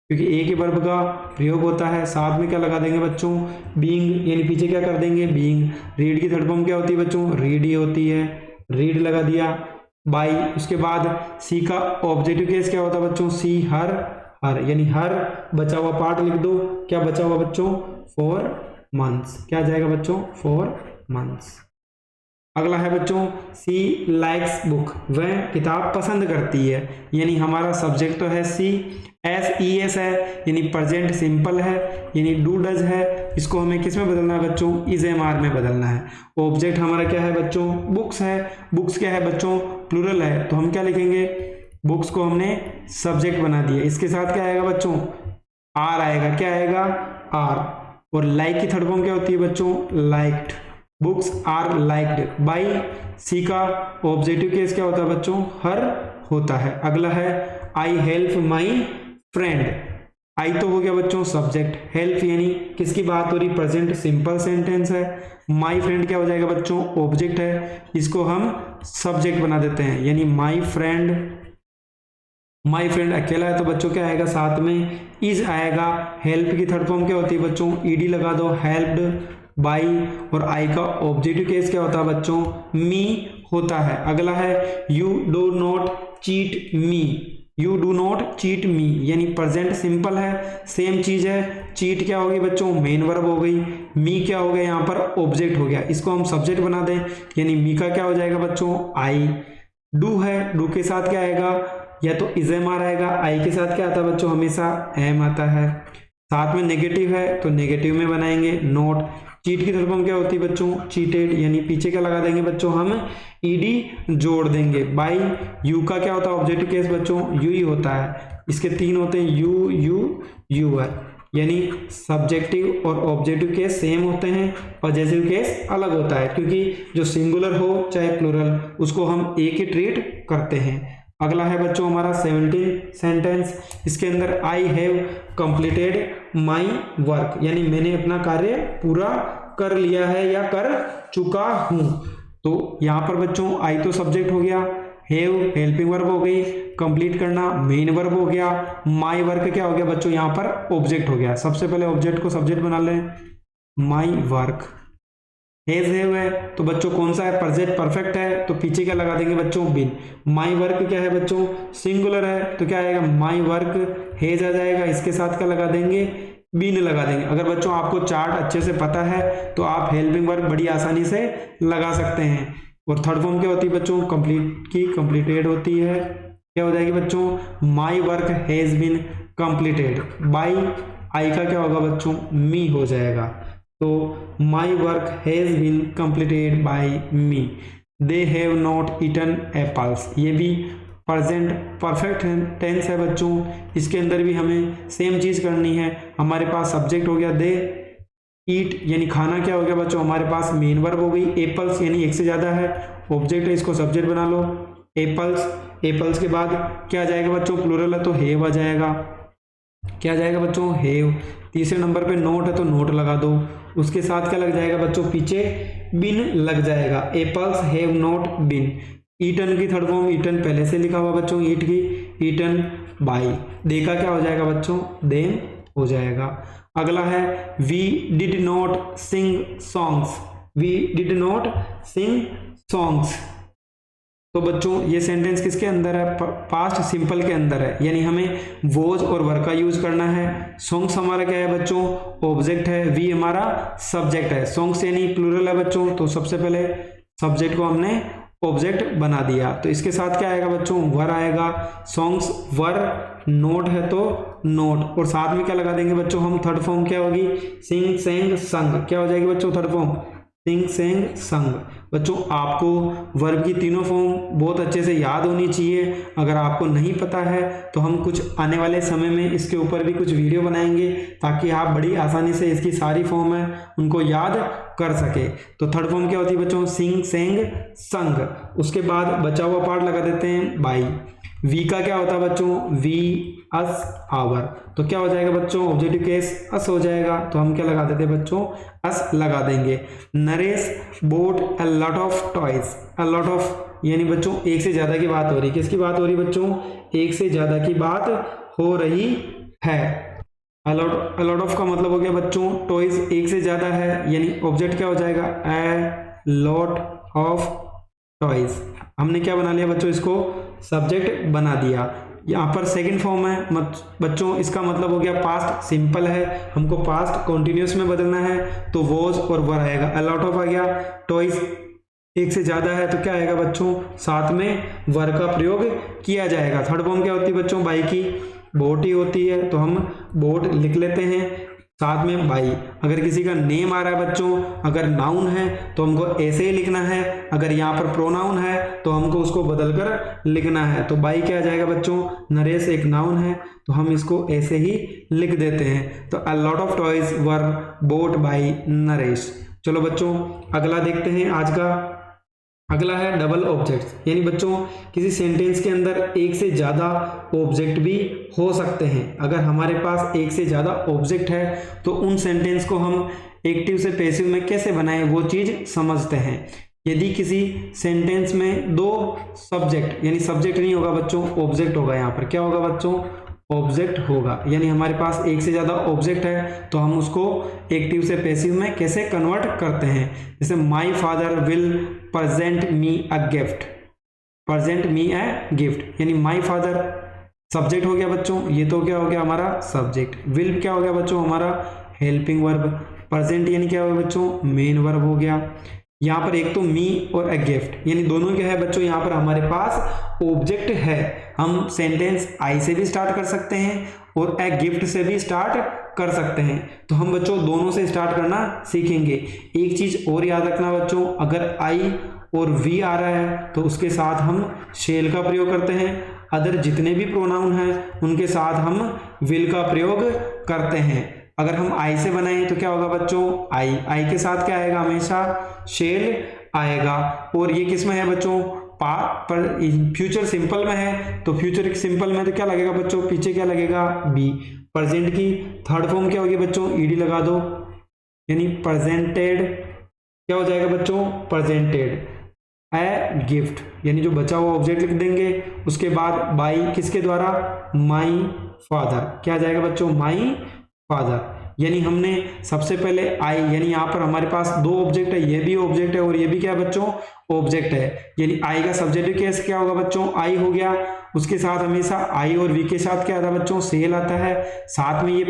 क्योंकि एक ही वर्ब का प्रयोग होता है, साथ में क्या लगा देंगे बच्चों, बीइंग, यानी पीछे क्या कर देंगे, बीइंग। रीड की थर्ड फॉर्म क्या होती है बच्चों, रीड ही होती है, रीड लगा दिया, बाई। उसके बाद सी का ऑब्जेक्टिव केस क्या होता है बच्चों, सी हर, यानी हर बचा हुआ पार्ट लिख दो, क्या बचा हुआ बच्चों, 4 मंथ्स, क्या आ जाएगा बच्चों, 4 मंथ्स। अगला है बच्चों सी लाइक्स बुक, वह किताब पसंद करती है, यानी हमारा सब्जेक्ट तो है सी, एस ई एस है यानी प्रेजेंट सिंपल है, यानी डू डज है, इसको हमें किस में बदलना है बच्चों, इज एम आर में बदलना है। ऑब्जेक्ट हमारा क्या है बच्चों, बुक्स है, बुक्स क्या है बच्चों, प्लूरल है, तो हम क्या लिखेंगे, बुक्स को हमने सब्जेक्ट बना दिया, इसके साथ क्या आएगा बच्चों, आर आएगा, क्या आएगा, आर। और लाइक की थर्ड फॉर्म क्या होती है बच्चों, liked, books are liked by. She का ऑब्जेक्टिव केस क्या होता है बच्चों, हर होता है। अगला है आई हेल्प माई फ्रेंड, आई तो हो गया बच्चों सब्जेक्ट, हेल्प यानी किसकी बात हो रही, प्रेजेंट सिंपल सेंटेंस है, माई फ्रेंड क्या हो जाएगा बच्चों, ऑब्जेक्ट है, इसको हम सब्जेक्ट बना देते हैं, यानी माई फ्रेंड, माई फ्रेंड अकेला है तो बच्चों क्या आएगा, साथ में इज आएगा। हेल्प की थर्ड फॉर्म क्या होती है बच्चों, ईडी लगा दो, हेल्प्ड बाई। और आई का ऑब्जेक्टिव केस क्या होता है बच्चों, मी होता है। अगला है you do not cheat me, you do not cheat मी यानी प्रेजेंट सिंपल है, सेम चीज है, चीट क्या होगी बच्चों, मेन वर्ब हो गई, मी क्या हो गया यहाँ पर, ऑब्जेक्ट हो गया, इसको हम सब्जेक्ट बना दें, यानी मी का क्या हो जाएगा बच्चों, आई। डू है, डू के साथ क्या आएगा, या तो इज एम आर आएगा, आई के साथ क्या आता है बच्चों, हमेशा एम आता है। साथ में नेगेटिव है तो नेगेटिव में बनाएंगे नोट। चीट की तरफ हम क्या होती है बच्चों, चीटेड, यानी पीछे क्या लगा देंगे बच्चों, हम ईडी जोड़ देंगे। बाई यू का क्या होता है ऑब्जेक्टिव केस बच्चों, यू ही होता है, इसके तीन होते हैं, यू यू यू है, यानी सब्जेक्टिव और ऑब्जेक्टिव केस सेम होते हैं, पॉजेसिव केस अलग होता है, क्योंकि जो सिंगुलर हो चाहे प्लूरल उसको हम एक ही ट्रीट करते हैं। अगला है बच्चों हमारा 17 सेंटेंस, इसके अंदर I have completed my work, यानी मैंने अपना कार्य पूरा कर लिया है या कर चुका हूं। तो यहां पर बच्चों आई तो सब्जेक्ट हो गया, हैव हेल्पिंग वर्ब हो गई, कंप्लीट करना मेन वर्ब हो गया, माई वर्क क्या हो गया बच्चों, यहां पर ऑब्जेक्ट हो गया। सबसे पहले ऑब्जेक्ट को सब्जेक्ट बना लें, माई वर्क। हैज हैव है तो बच्चों कौन सा है, प्रेजेंट परफेक्ट है, तो पीछे क्या लगा देंगे बच्चों, बिन। माई वर्क क्या है बच्चों, सिंगुलर है, तो क्या आएगा, माई वर्क, हैज आ जाएगा, इसके साथ क्या लगा देंगे, बिन लगा देंगे। अगर बच्चों आपको चार्ट अच्छे से पता है तो आप हेल्पिंग वर्ब बड़ी आसानी से लगा सकते हैं। और थर्ड फॉर्म क्या होती है बच्चों, कंप्लीट की कंप्लीटेड होती है, क्या हो जाएगी बच्चों, my work has been completed by. I का क्या होगा बच्चों, मी हो जाएगा, तो my work has been completed by me. They have not eaten apples, ये भी प्रेजेंट परफेक्ट टेंस है बच्चों, इसके अंदर भी हमें सेम चीज करनी है। हमारे पास सब्जेक्ट हो गया दे, ईट यानी खाना क्या हो गया बच्चों, हमारे पास मेन वर्ब हो गई, एप्पल्स यानी एक से ज्यादा है, ऑब्जेक्ट है, इसको सब्जेक्ट बना लो, एप्पल्स। एप्पल्स के बाद क्या आ जाएगा बच्चों, प्लूरल है तो हैव आ जाएगा, क्या आ जाएगा बच्चों, हैव। तीसरे नंबर पे नोट है तो नोट लगा दो, उसके साथ क्या लग जाएगा बच्चों, पीछे बिन लग जाएगा, apples have not been. Eaten की थर्ड फॉर्म, ईटन पहले से लिखा हुआ बच्चों, ईट की, ईटन बाई। देखा क्या हो जाएगा बच्चों, देन हो जाएगा। अगला है we did not sing songs, we did not sing songs, तो बच्चों ये सेंटेंस किसके अंदर है, पास्ट सिंपल के अंदर है, यानी हमें वोज और वर का यूज करना है। सॉन्ग्स हमारा क्या है बच्चों, ऑब्जेक्ट है, वी हमारा सब्जेक्ट है, सॉन्ग्स यानी प्लूरल है बच्चों, तो सबसे पहले सब्जेक्ट को हमने ऑब्जेक्ट बना दिया, तो इसके साथ क्या आएगा बच्चों, वर आएगा, सॉन्ग्स वर, नोट है तो नोट, और साथ में क्या लगा देंगे बच्चों हम, थर्ड फॉर्म क्या होगी, सिंग सेंग संग, क्या हो जाएगी बच्चों थर्ड फॉर्म, सिंग सेंग संग। बच्चों आपको वर्ब की तीनों फॉर्म बहुत अच्छे से याद होनी चाहिए, अगर आपको नहीं पता है तो हम कुछ आने वाले समय में इसके ऊपर भी कुछ वीडियो बनाएंगे ताकि आप बड़ी आसानी से इसकी सारी फॉर्म है उनको याद कर सके। तो थर्ड फॉर्म क्या होती है बच्चों, सिंग सेंग संग, उसके बाद बचा हुआ पार्ट लगा देते हैं बाई। वी का क्या होता है बच्चों, वी अस आवर, तो क्या हो जाएगा बच्चों, ऑब्जेक्टिव केस अस हो जाएगा, तो हम क्या लगा देते हैं बच्चों, अस लगा देंगे। Naresh boat a lot of toys, a lot of यानी बच्चों एक से ज्यादा की बात हो रही है, किसकी बात हो रही है बच्चों, एक से ज्यादा की बात हो रही है। अलॉट ऑफ का मतलब हो गया बच्चों टॉयज एक से ज्यादा है, यानी ऑब्जेक्ट क्या हो जाएगा, ए लॉट ऑफ टॉयज। हमने क्या बना लिया बच्चों, इसको सब्जेक्ट बना दिया। यहाँ पर सेकंड फॉर्म है बच्चों, इसका मतलब हो गया पास्ट सिंपल है, हमको पास्ट कॉन्टिन्यूस में बदलना है तो वॉज और वर आएगा। अ लॉट ऑफ आ गया, टॉयज एक से ज्यादा है तो क्या आएगा बच्चों, साथ में वर का प्रयोग किया जाएगा। थर्ड फॉर्म क्या होती है बच्चों, बाई की बोट ही होती है तो हम बोट लिख लेते हैं, साथ में बाई। अगर किसी का नेम आ रहा है बच्चों, अगर नाउन है तो हमको ऐसे ही लिखना है, अगर यहाँ पर प्रोनाउन है तो हमको उसको बदलकर लिखना है। तो बाई क्या आ जाएगा बच्चों, नरेश एक नाउन है तो हम इसको ऐसे ही लिख देते हैं। तो a lot of toys were boat by Naresh. चलो बच्चों अगला देखते हैं आज का। अगला है डबल ऑब्जेक्ट्स, यानी बच्चों किसी सेंटेंस के अंदर एक से ज़्यादा ऑब्जेक्ट भी हो सकते हैं। अगर हमारे पास एक से ज़्यादा ऑब्जेक्ट है तो उन सेंटेंस को हम एक्टिव से पैसिव में कैसे बनाएं वो चीज़ समझते हैं। यदि किसी सेंटेंस में दो सब्जेक्ट, यानी सब्जेक्ट नहीं होगा बच्चों, ऑब्जेक्ट होगा, यहाँ पर क्या होगा बच्चों, ऑब्जेक्ट होगा, यानी हमारे पास एक से ज़्यादा ऑब्जेक्ट है तो हम उसको एक्टिव से पैसिव में कैसे कन्वर्ट करते हैं। जैसे my father will present me a gift, present me a gift, यानी माई फादर सब्जेक्ट हो गया बच्चों, ये तो क्या हो गया हमारा सब्जेक्ट। विल क्या हो गया बच्चों, हमारा हेल्पिंग वर्ब। प्रेजेंट यानी क्या हो गया बच्चों, मेन वर्ब हो गया। यहाँ पर एक तो मी और अ गिफ्ट, यानी दोनों क्या है बच्चों, यहाँ पर हमारे पास ऑब्जेक्ट है। हम सेंटेंस आई से भी स्टार्ट कर सकते हैं और अ गिफ्ट से भी स्टार्ट कर सकते हैं। तो हम बच्चों दोनों से स्टार्ट करना सीखेंगे। एक चीज और याद रखना बच्चों, अगर आई और वी आ रहा है तो उसके साथ हम शेल का प्रयोग करते हैं। अदर जितने भी प्रोनाउन हैं उनके साथ हम विल का प्रयोग करते हैं। अगर हम आई से बनाएं तो क्या होगा बच्चों, आई के साथ क्या आएगा, हमेशा शेल आएगा। और ये किस में है बच्चों, पर फ्यूचर सिंपल में है तो फ्यूचर सिंपल में तो क्या लगेगा बच्चों, पीछे क्या लगेगा, बी। प्रेजेंट की थर्ड फॉर्म क्या होगी बच्चों, ईडी लगा दो, यानी प्रेजेंटेड क्या हो जाएगा बच्चों, प्रेजेंटेड ए गिफ्ट, यानी जो बचा हुआ ऑब्जेक्ट लिख देंगे। उसके बाद बाई किसके द्वारा, माई फादर, क्या आ जाएगा बच्चों, माई फादर। यानी हमने सबसे पहले आई, यानी यहाँ पर हमारे पास दो ऑब्जेक्ट है, ये भी ऑब्जेक्ट है और ये भी क्या है बच्चों, ऑब्जेक्ट है। यानी आई का सब्जेक्टिव केस क्या होगा बच्चों, आई हो गया। उसके साथ हमेशा आई और वी के साथ क्या आता है बच्चों, सेल आता है। साथ में ये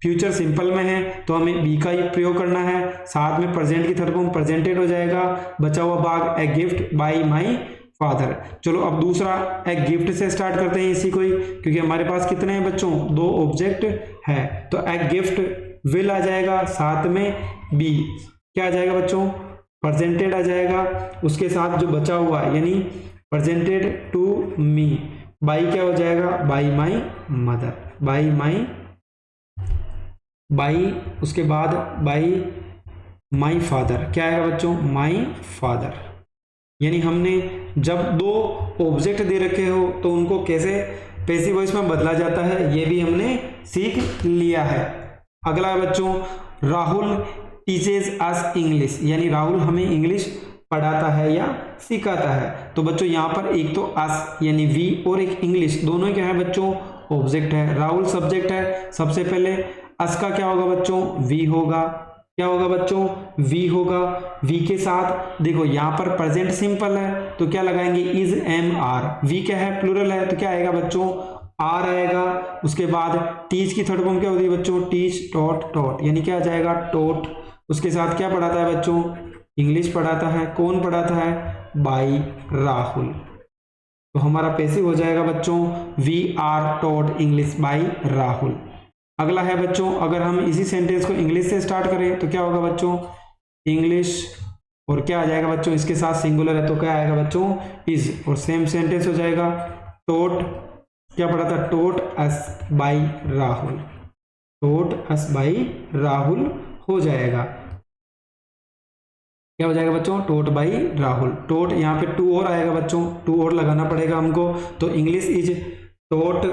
फ्यूचर सिंपल में है तो हमें बी का ही प्रयोग करना है। साथ में प्रेजेंट की थर्ड फॉर्म प्रेजेंटेड हो जाएगा। बचा हुआ भाग a gift by my father. चलो अब दूसरा एक गिफ्ट से स्टार्ट करते हैं इसी को ही, क्योंकि हमारे पास कितने हैं बच्चों, दो ऑब्जेक्ट है। तो एक गिफ्ट विल आ जाएगा, साथ में बी क्या आ जाएगा बच्चों, प्रेजेंटेड आ जाएगा। उसके साथ जो बचा हुआ है यानी प्रेजेंटेड टू मी, बाई क्या हो जाएगा, by my mother, by my, by उसके बाद बाई माई फादर, क्या आएगा बच्चों, माई फादर। यानी हमने जब दो ऑब्जेक्ट दे रखे हो तो उनको कैसे पैसिव वॉइस में बदला जाता है ये भी हमने सीख लिया है। अगला है बच्चों, राहुल टीचेज अस इंग्लिश, यानी राहुल हमें इंग्लिश पढ़ाता है या सिखाता है। तो बच्चों यहाँ पर एक तो अस यानी वी और एक इंग्लिश, दोनों क्या है बच्चों, ऑब्जेक्ट है। राहुल सब्जेक्ट है, सबसे पहले अस का क्या होगा बच्चों, वी होगा। क्या होगा बच्चों, वी होगा। वी के साथ देखो यहाँ पर प्रेजेंट सिंपल है तो क्या लगाएंगे, इज एम आर। वी क्या है, प्लूरल है तो क्या आएगा बच्चों, आर आएगा। उसके बाद टीच की थर्ड फॉर्म क्या होती है बच्चों, टीच टॉट टॉट, यानी क्या आ जाएगा, टॉट। उसके साथ क्या पढ़ाता है बच्चों, इंग्लिश पढ़ाता है। कौन पढ़ाता है, बाई राहुल। तो हमारा पैसिव हो जाएगा बच्चों, we are taught English by Rahul. अगला है बच्चों, अगर हम इसी सेंटेंस को इंग्लिश से स्टार्ट करें तो क्या होगा बच्चों, इंग्लिश और क्या आ जाएगा बच्चों, इसके साथ सिंगुलर है तो क्या आएगा बच्चों, इज। और सेम सेंटेंस हो जाएगा, टोट क्या पढ़ा था, taught us by Rahul, taught us by Rahul हो जाएगा। क्या हो जाएगा बच्चों, टोट बाई राहुल। टोट यहाँ पे टू और आएगा बच्चों, टू और लगाना पड़ेगा हमको, तो English is taught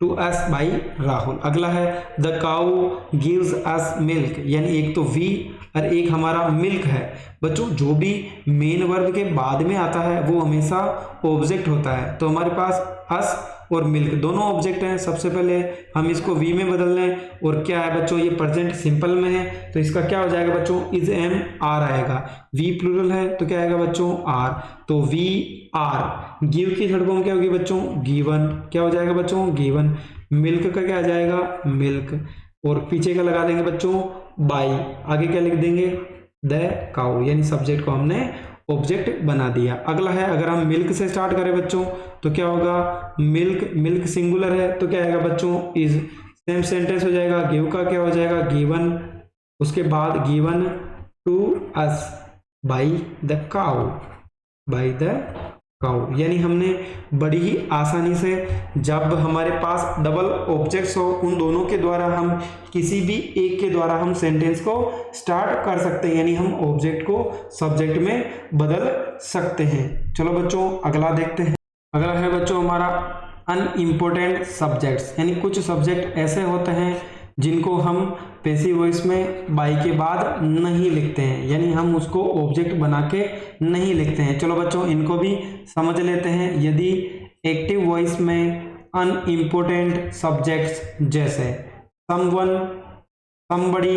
to us by Rahul. अगला है, the cow gives us milk, यानी एक तो वी और एक हमारा मिल्क है। बच्चों जो भी मेन वर्ब के बाद में आता है वो हमेशा ऑब्जेक्ट होता है, तो हमारे पास अस और मिल्क दोनों ऑब्जेक्ट हैं। सबसे पहले हम इसको वी में बदल लें और क्या है बच्चों, ये प्रेजेंट सिंपल में है तो इसका क्या हो जाएगा बच्चों, इज एम आर आएगा। वी प्लूरल है तो क्या आएगा बच्चों, आर, तो वी आर। गिव की थर्ड फॉर्म क्या होगी बच्चों, गिवन, क्या हो जाएगा बच्चों, गिवन। मिल्क का क्या आ जाएगा, मिल्क, और पीछे का लगा देंगे बच्चों बाई, आगे क्या लिख देंगे, द काउ, यानी सब्जेक्ट को हमने ऑब्जेक्ट बना दिया। अगला है, अगर हम मिल्क से स्टार्ट करें बच्चों तो क्या होगा, मिल्क, मिल्क सिंगुलर है तो क्या आएगा बच्चों, इज, सेम सेंटेंस हो जाएगा। गिव का क्या हो जाएगा, गिवन, उसके बाद given to us by the cow, by the cow. यानी हमने बड़ी ही आसानी से, जब हमारे पास डबल ऑब्जेक्ट्स हो, उन दोनों के द्वारा हम किसी भी एक के द्वारा हम सेंटेंस को स्टार्ट कर सकते हैं, यानी हम ऑब्जेक्ट को सब्जेक्ट में बदल सकते हैं। चलो बच्चों अगला देखते हैं। अगला है बच्चों हमारा अनइम्पोर्टेंट सब्जेक्ट्स, यानी कुछ सब्जेक्ट ऐसे होते हैं जिनको हम पैसिव वॉइस में बाई के बाद नहीं लिखते हैं, यानी हम उसको ऑब्जेक्ट बना के नहीं लिखते हैं। चलो बच्चों इनको भी समझ लेते हैं। यदि एक्टिव वॉइस में अनइम्पोर्टेंट सब्जेक्ट्स जैसे someone, somebody,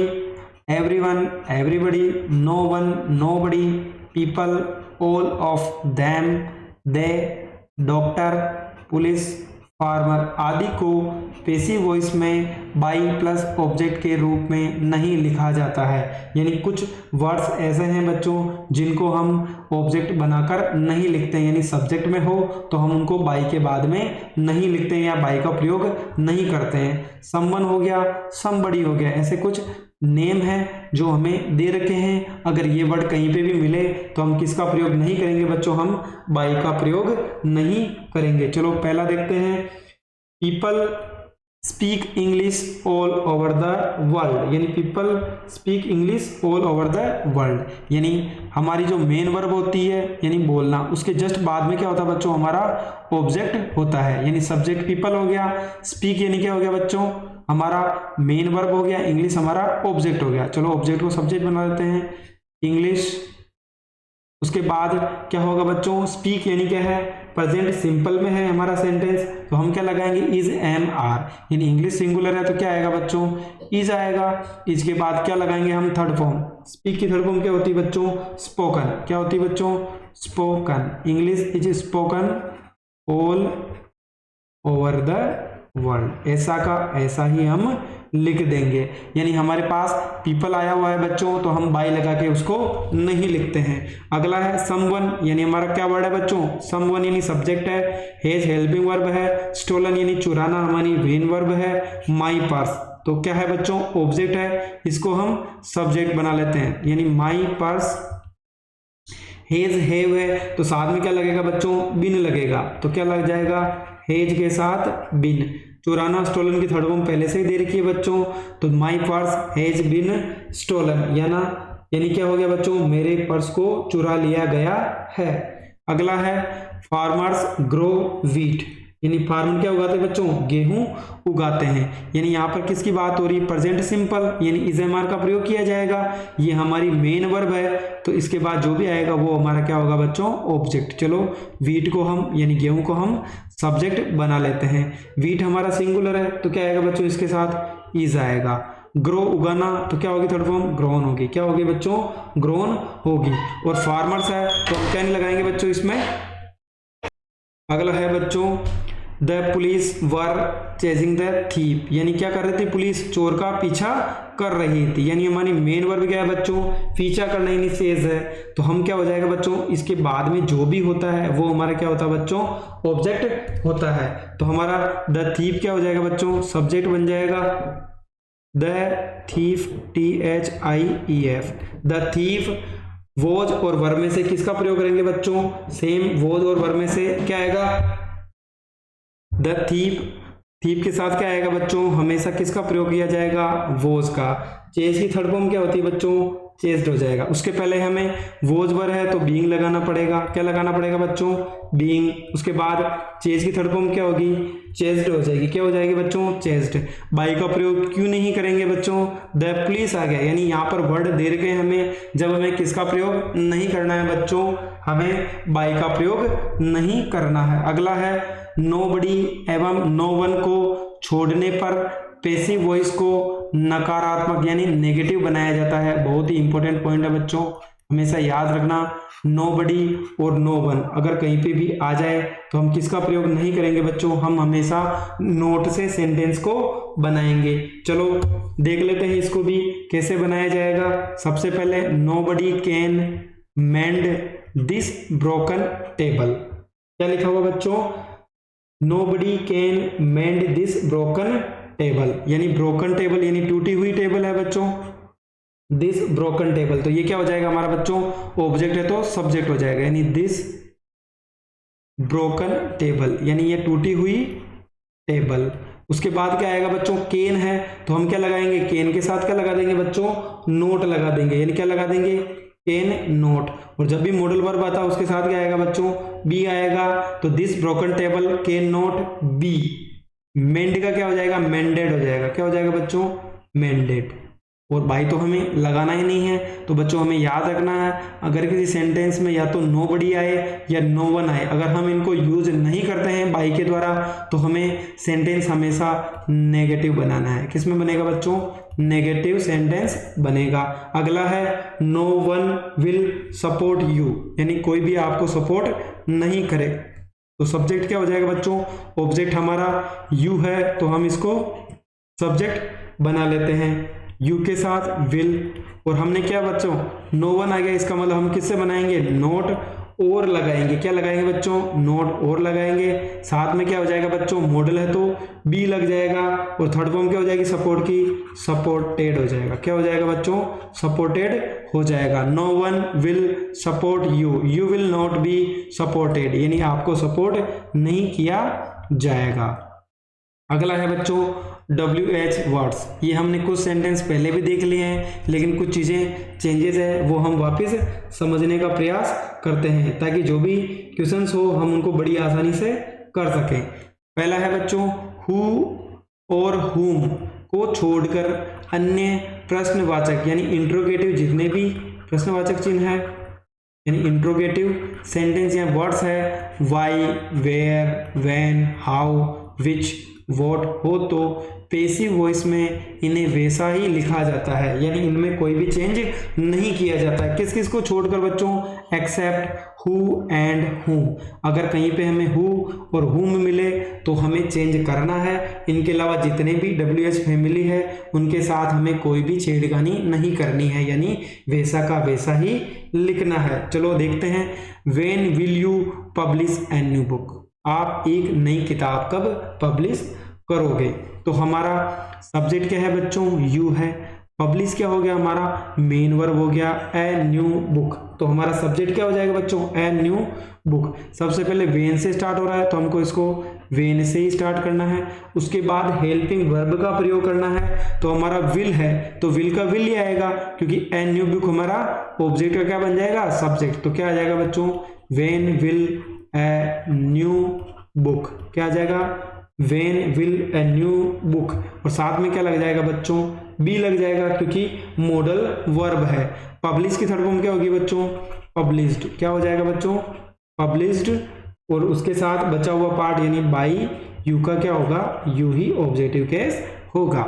everyone, everybody, no one, nobody, people, all of them, they, doctor, police, farmer आदि को पैसिव वॉइस में बाई प्लस ऑब्जेक्ट के रूप में नहीं लिखा जाता है। यानी कुछ वर्ड्स ऐसे हैं बच्चों जिनको हम ऑब्जेक्ट बनाकर नहीं लिखते हैं, यानी सब्जेक्ट में हो तो हम उनको बाई के बाद में नहीं लिखते हैं या बाई का प्रयोग नहीं करते हैं। समवन हो गया, समबडी हो गया, ऐसे कुछ नेम है जो हमें दे रखे हैं। अगर ये वर्ड कहीं पे भी मिले तो हम किसका प्रयोग नहीं करेंगे बच्चों, हम बाई का प्रयोग नहीं करेंगे। चलो पहला देखते हैं, people speak English all over the world, यानी people speak English all over the world, यानी हमारी जो मेन वर्ब होती है यानी बोलना, उसके जस्ट बाद में क्या होता है बच्चों, हमारा ऑब्जेक्ट होता है। यानी सब्जेक्ट पीपल हो गया, स्पीक यानी क्या हो गया बच्चों, हमारा मेन वर्ब हो गया, इंग्लिश हमारा ऑब्जेक्ट हो गया। चलो ऑब्जेक्ट को सब्जेक्ट बना देते हैं, इंग्लिश। उसके बाद क्या होगा बच्चों, स्पीक यानी क्या है, प्रेजेंट सिंपल में है हमारा सेंटेंस, तो हम क्या लगाएंगे, इज एम आर, यानी इंग्लिश सिंगुलर है तो क्या आएगा बच्चों, इज आएगा। इज के बाद क्या लगाएंगे हम, थर्ड फॉर्म। स्पीक की थर्ड फॉर्म क्या होती है बच्चों, स्पोकन, क्या होती है बच्चों, spoken. English is spoken all over the world, ऐसा का ऐसा ही हम लिख देंगे। यानी हमारे पास पीपल आया हुआ है बच्चों तो हम बाई लगा के उसको नहीं लिखते हैं। अगला है समवन, यानी हमारा क्या वर्ड है बच्चों, समवन यानी सब्जेक्ट है, हेज हेल्पिंग वर्ब है, स्टोलन यानी चुराना हमारी मेन वर्ब है, माई पर्स तो क्या है बच्चों, ऑब्जेक्ट है, इसको हम सब्जेक्ट बना लेते हैं, यानी माई पर्स। हेज हैव है तो साथ में क्या लगेगा बच्चों, बिन लगेगा, तो क्या लग जाएगा, हेज के साथ बिन। चुराना स्टोलन की थर्ड फॉर्म पहले से ही दे रखी है बच्चों, तो my purse has been stolen, यानी क्या हो गया बच्चों, मेरे पर्स को चुरा लिया गया है। अगला है फार्मर्स ग्रो व्हीट, यानी फार्मर क्या उगाते हैं बच्चों, गेहूं उगाते हैं। यानी यहाँ पर किसकी बात हो रही है, प्रेजेंट सिंपल, यानी इज एम आर का प्रयोग किया जाएगा। ये हमारी मेन वर्ब है तो इसके बाद जो भी आएगा वो हमारा क्या होगा बच्चों, ऑब्जेक्ट। चलो व्हीट को हम यानी गेहूं को हम सब्जेक्ट बना लेते हैं। व्हीट हमारा सिंगुलर है तो क्या आएगा बच्चों, इसके साथ इज आएगा। ग्रो उगाना तो क्या होगी, थर्ड फॉर्म ग्रोन होगी, क्या होगी बच्चों, ग्रोन होगी। और फार्मर्स है तो हम क्या नहीं लगाएंगे बच्चों इसमें। अगला है बच्चों, the police were chasing the thief, यानी क्या कर रही थी, पुलिस चोर का पीछा कर रही थी। यानी हमारी मेन वर्ब क्या है बच्चों, पीछा करना यानी चेज है, तो हम क्या हो जाएगा बच्चों, इसके बाद में जो भी होता है वो हमारा क्या होता है बच्चों, ऑब्जेक्ट होता है। तो हमारा द थीप क्या हो जाएगा बच्चों, सब्जेक्ट बन जाएगा। The thief, THIEF, the thief was और वर्ब में से किसका प्रयोग करेंगे बच्चों, सेम वॉज और वर्ब में से क्या आएगा, द थीप के साथ क्या आएगा बच्चों, हमेशा किसका प्रयोग किया जाएगा, वॉज का। चेज की थर्ड फॉर्म क्या होती है बच्चों, चेज्ड हो जाएगा। उसके पहले हमें वॉज वर है तो बीइंग लगाना पड़ेगा, क्या लगाना पड़ेगा बच्चों, बीइंग। उसके बाद चेज की थर्ड फॉर्म क्या होगी, चेज्ड हो जाएगी, क्या हो जाएगी बच्चों, चेज्ड। बाई का प्रयोग क्यों नहीं करेंगे बच्चों, द पुलिस आ गया, यानी यहाँ पर वर्ड दे रखे हैं हमें, जब हमें किसका प्रयोग नहीं करना है बच्चों, हमें बाई का प्रयोग नहीं करना है। अगला है नोबडी एवं नो वन को छोड़ने पर पैसिव वॉइस को नकारात्मक यानी नेगेटिव बनाया जाता है। बहुत ही इंपॉर्टेंट पॉइंट है बच्चों, हमेशा याद रखना। नोबडी और नो वन अगर कहीं पे भी आ जाए तो हम किसका प्रयोग नहीं करेंगे बच्चों, हम हमेशा नोट से सेंटेंस को बनाएंगे। चलो देख लेते हैं इसको भी कैसे बनाया जाएगा। सबसे पहले nobody can mend this broken table, क्या लिखा हुआ बच्चों, nobody can mend this broken table, यानी ब्रोकन टेबल यानी टूटी हुई टेबल है बच्चों, दिस ब्रोकन टेबल। तो ये क्या हो जाएगा हमारा बच्चों, ऑब्जेक्ट है तो सब्जेक्ट हो जाएगा, यानी दिस ब्रोकन टेबल यानी ये टूटी हुई टेबल। उसके बाद क्या आएगा बच्चों, केन है तो हम क्या लगाएंगे, केन के साथ क्या लगा देंगे बच्चों, नोट लगा देंगे, यानी क्या लगा देंगे, केन नोट। और जब भी मॉडल वर्ब आता है उसके साथ क्या आएगा बच्चों, बी आएगा। तो this broken table can not be. Mend का क्या हो जाएगा, मेंडेड हो जाएगा, क्या हो जाएगा बच्चों, मेंडेड। और बाई तो हमें लगाना ही नहीं है, तो बच्चों हमें याद रखना है अगर किसी सेंटेंस में या तो नोबडी आए या नो वन आए, अगर हम इनको यूज नहीं करते हैं बाई के द्वारा तो हमें सेंटेंस हमेशा नेगेटिव बनाना है। किसमें बनेगा बच्चों, नेगेटिव सेंटेंस बनेगा। अगला है no one will support you, यानी कोई भी आपको सपोर्ट नहीं करे। तो सब्जेक्ट क्या हो जाएगा बच्चों, ऑब्जेक्ट हमारा यू है तो हम इसको सब्जेक्ट बना लेते हैं, यू के साथ विल। और हमने क्या बच्चों, नो वन आ गया, इसका मतलब हम किससे बनाएंगे, नोट और लगाएंगे, क्या लगाएंगे बच्चों, नोट और लगाएंगे। साथ में क्या हो जाएगा बच्चों, मॉडल है तो बी लग जाएगा। और थर्ड फॉर्म क्या हो जाएगी सपोर्ट की, सपोर्टेड हो जाएगा, क्या हो जाएगा बच्चों, सपोर्टेड हो जाएगा। No one will support you, you will not be supported, यानी आपको सपोर्ट नहीं किया जाएगा। अगला है बच्चों WH वर्ड्स, ये हमने कुछ सेंटेंस पहले भी देख लिए हैं लेकिन कुछ चीज़ें चेंजेस है वो हम वापस समझने का प्रयास करते हैं ताकि जो भी क्वेश्चंस हो हम उनको बड़ी आसानी से कर सकें। पहला है बच्चों हु और हुम को छोड़कर अन्य प्रश्नवाचक यानी इंट्रोगेटिव जितने भी प्रश्नवाचक चिन्ह है यानी इंट्रोगेटिव सेंटेंस या वर्ड्स है, why, where, when, how, which, what हो तो पैसिव वॉइस में इन्हें वैसा ही लिखा जाता है, यानी इनमें कोई भी चेंज नहीं किया जाता है। किस किस को छोड़कर बच्चों, एक्सेप्ट हु एंड हुम। अगर कहीं पे हमें हु और हुम मिले तो हमें चेंज करना है। इनके अलावा जितने भी WH फैमिली है उनके साथ हमें कोई भी छेड़खानी नहीं करनी है, यानी वैसा का वैसा ही लिखना है। चलो देखते हैं, when will you publish a new book, आप एक नई किताब कब पब्लिश करोगे। तो हमारा सब्जेक्ट क्या है बच्चों, यू है। पब्लिश क्या हो गया हमारा, मेन वर्ब हो गया, ए न्यू बुक। तो हमारा सब्जेक्ट क्या हो जाएगा बच्चों, ए न्यू बुक। सबसे पहले वेन से स्टार्ट हो रहा है तो हमको इसको वेन से ही स्टार्ट करना है। उसके बाद हेल्पिंग वर्ब का प्रयोग करना है, तो हमारा विल है तो विल का विल ही आएगा क्योंकि ए न्यू बुक हमारा ऑब्जेक्ट का क्या बन जाएगा, सब्जेक्ट। तो क्या आ जाएगा बच्चों, when will a new book, क्या आ जाएगा, when will a new book. और साथ में क्या लग जाएगा बच्चों, बी लग जाएगा क्योंकि मॉडल वर्ब है। पब्लिश की थर्ड फॉर्म क्या होगी बच्चों, पब्लिश्ड, क्या हो जाएगा बच्चों, पब्लिश्ड। और उसके साथ बचा हुआ पार्ट यानी बाई यू का क्या होगा, यू ही ऑब्जेक्टिव केस होगा।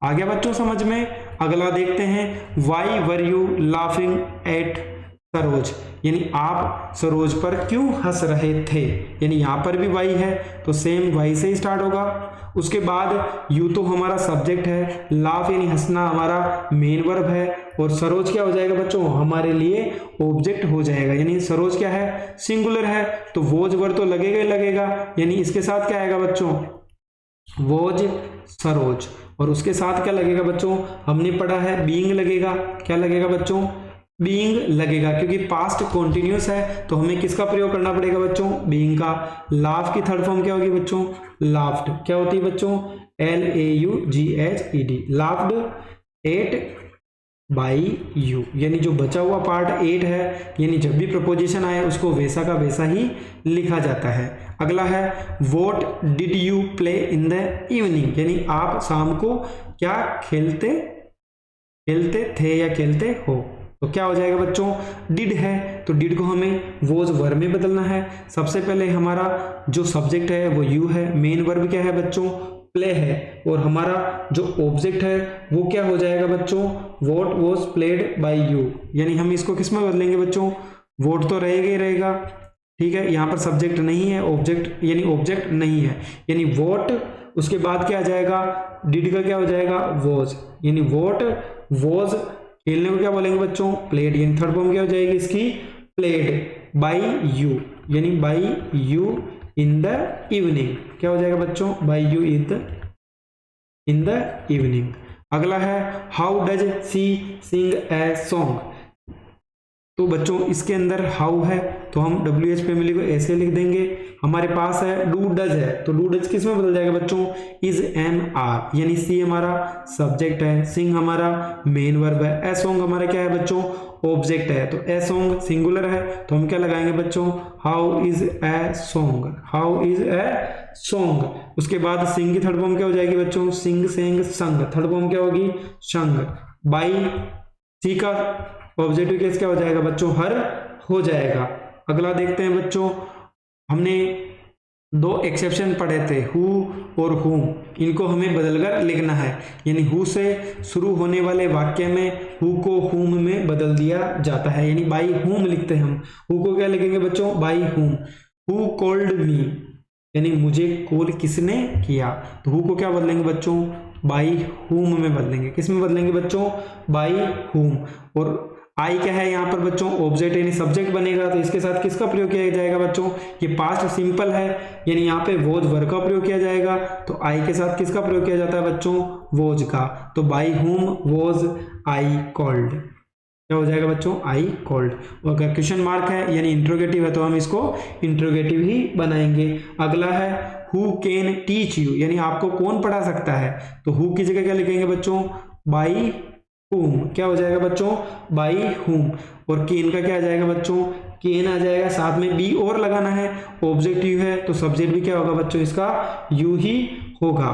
आ गया बच्चों समझ में। अगला देखते हैं, why were you laughing at Saroj, यानी आप सरोज पर क्यों हंस रहे थे, यानी यहां पर भी वाई है तो सेम वाई से ही स्टार्ट होगा। उसके बाद यू तो हमारा सब्जेक्ट है, लाफ यानी हंसना हमारा मेन वर्ब है, और सरोज क्या हो जाएगा बच्चों, हमारे लिए ऑब्जेक्ट हो जाएगा। यानी सरोज क्या है, सिंगुलर है तो वोज वर्ब तो लगेगा ही लगेगा, यानी इसके साथ क्या आएगा बच्चों, वोज सरोज। और उसके साथ क्या लगेगा बच्चों, हमने पढ़ा है बीइंग लगेगा, क्या लगेगा बच्चों, बीइंग लगेगा क्योंकि पास्ट कॉन्टिन्यूस है तो हमें किसका प्रयोग करना पड़ेगा बच्चों, बीइंग का। लाफ की थर्ड फॉर्म क्या होगी बच्चों, लाफ्ड, क्या होती है बच्चों, LAUGHED, laughed eight by you. यानी जो बचा हुआ पार्ट 8 है, यानी जब भी प्रपोजिशन आए उसको वैसा का वैसा ही लिखा जाता है। अगला है, what did you play in the evening, यानी आप शाम को क्या खेलते थे या खेलते हो। तो क्या हो जाएगा बच्चों, डिड है तो डिड को हमें वॉज वर्ब में बदलना है। सबसे पहले हमारा जो सब्जेक्ट है वो यू है, मेन वर्ब क्या है बच्चों, प्ले है, और हमारा जो ऑब्जेक्ट है वो क्या हो जाएगा बच्चों, what was played by you. यानी हम इसको किस में बदलेंगे बच्चों, वॉट तो रहेगा ही रहेगा, ठीक है, यहाँ पर सब्जेक्ट नहीं है, ऑब्जेक्ट यानी ऑब्जेक्ट नहीं है, यानी वॉट, उसके बाद क्या आ जाएगा, डिड का क्या हो जाएगा, वॉज, यानी वॉट वॉज, खेलने को क्या बोलेंगे बच्चों, प्लेड, यानी थर्ड फॉर्म क्या हो जाएगी इसकी, प्लेड बाय यू, यानी by you in the evening, क्या हो जाएगा बच्चों, by you in the evening. अगला है how does she sing a song. तो बच्चों इसके अंदर हाउ है तो हम WH फैमिली को ऐसे लिख देंगे। हमारे पास है डू डज है तो डू डज किस में बदल जाएगा बच्चों, इज एम आर, यानी सी हमारा सब्जेक्ट है, सिंग हमारा मेन वर्ब है, ए सॉन्ग हमारा क्या है बच्चों, ऑब्जेक्ट है। तो ए सॉन्ग सिंगुलर है तो हम क्या लगाएंगे बच्चों, how is a song, how is a song. उसके बाद सिंग की थर्ड फॉर्म क्या हो जाएगी बच्चों, सिंग सेंग संग, थर्ड फॉर्म क्या होगी, संग। बाई सी का ऑब्जेक्टिव केस क्या हो जाएगा बच्चों, हर हो जाएगा। अगला देखते हैं बच्चों, हमने दो एक्सेप्शन पढ़े थे, हु और हुम, इनको हमें बदलकर लिखना है, यानी हु से शुरू होने वाले वाक्य में हु को हुम में बदल दिया जाता है, यानी बाई हुम लिखते हैं हम, हु को क्या लिखेंगे बच्चों, बाई हुम। हु कॉल्ड मी, यानी मुझे कॉल किसने किया, तो हु को क्या बदलेंगे बच्चों, बाई हुम में बदलेंगे, किस में बदलेंगे बच्चों, बाई हुम। और आई क्या है यहाँ पर बच्चों, ऑब्जेक्ट यानी सब्जेक्ट बनेगा, तो इसके साथ किसका प्रयोग किया जाएगा बच्चों, ये पास्ट सिंपल है यानी यहाँ पे वॉज वर्ब का प्रयोग किया जाएगा, तो आई के साथ किसका प्रयोग किया जाता है बच्चों, वॉज का। तो बाई हुम वॉज आई कॉल्ड, क्या हो जाएगा बच्चों, आई कॉल्ड। अगर क्वेश्चन मार्क है यानी इंट्रोगेटिव है तो हम इसको इंट्रोगेटिव ही बनाएंगे। अगला है हु कैन टीच यू, यानी आपको कौन पढ़ा सकता है, तो हु की जगह क्या लिखेंगे बच्चों, बाई हुम, क्या हो जाएगा बच्चों, बाई हुम। और केन का क्या आ जाएगा बच्चों, केन आ जाएगा, साथ में बी और लगाना है, ऑब्जेक्ट यू है तो सब्जेक्ट भी क्या होगा बच्चों इसका, यू ही होगा,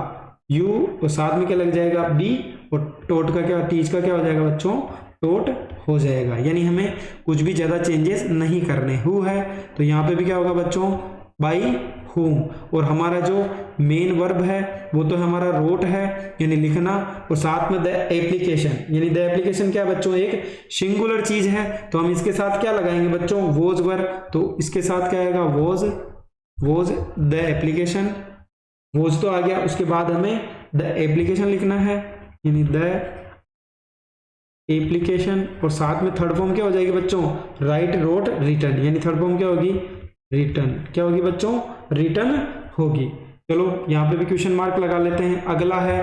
यू और साथ में क्या लग जाएगा बी, और टोट का क्या, टीच का क्या हो जाएगा बच्चों, टोट हो जाएगा। यानी हमें कुछ भी ज्यादा चेंजेस नहीं करने। हु है तो यहाँ पे भी क्या होगा बच्चों, बाई हुम। और हमारा जो मेन वर्ब है वो तो हमारा रोट है यानी लिखना, और साथ में द एप्लीकेशन, यानी द एप्लीकेशन क्या है बच्चों, एक सिंगुलर चीज है तो हम इसके साथ क्या लगाएंगे बच्चों, वॉज वर्ब, तो इसके साथ क्या आएगा, वॉज द एप्लीकेशन, वॉज तो आ गया, उसके बाद हमें द एप्लीकेशन लिखना है, यानी द एप्लीकेशन, और साथ में थर्ड फॉर्म क्या हो जाएगी बच्चों, राइट रोट रिटर्न, यानी थर्ड फॉर्म क्या होगी, रिटर्न, क्या होगी बच्चों, रिटर्न होगी। चलो यहाँ पे भी क्वेश्चन मार्क लगा लेते हैं। अगला है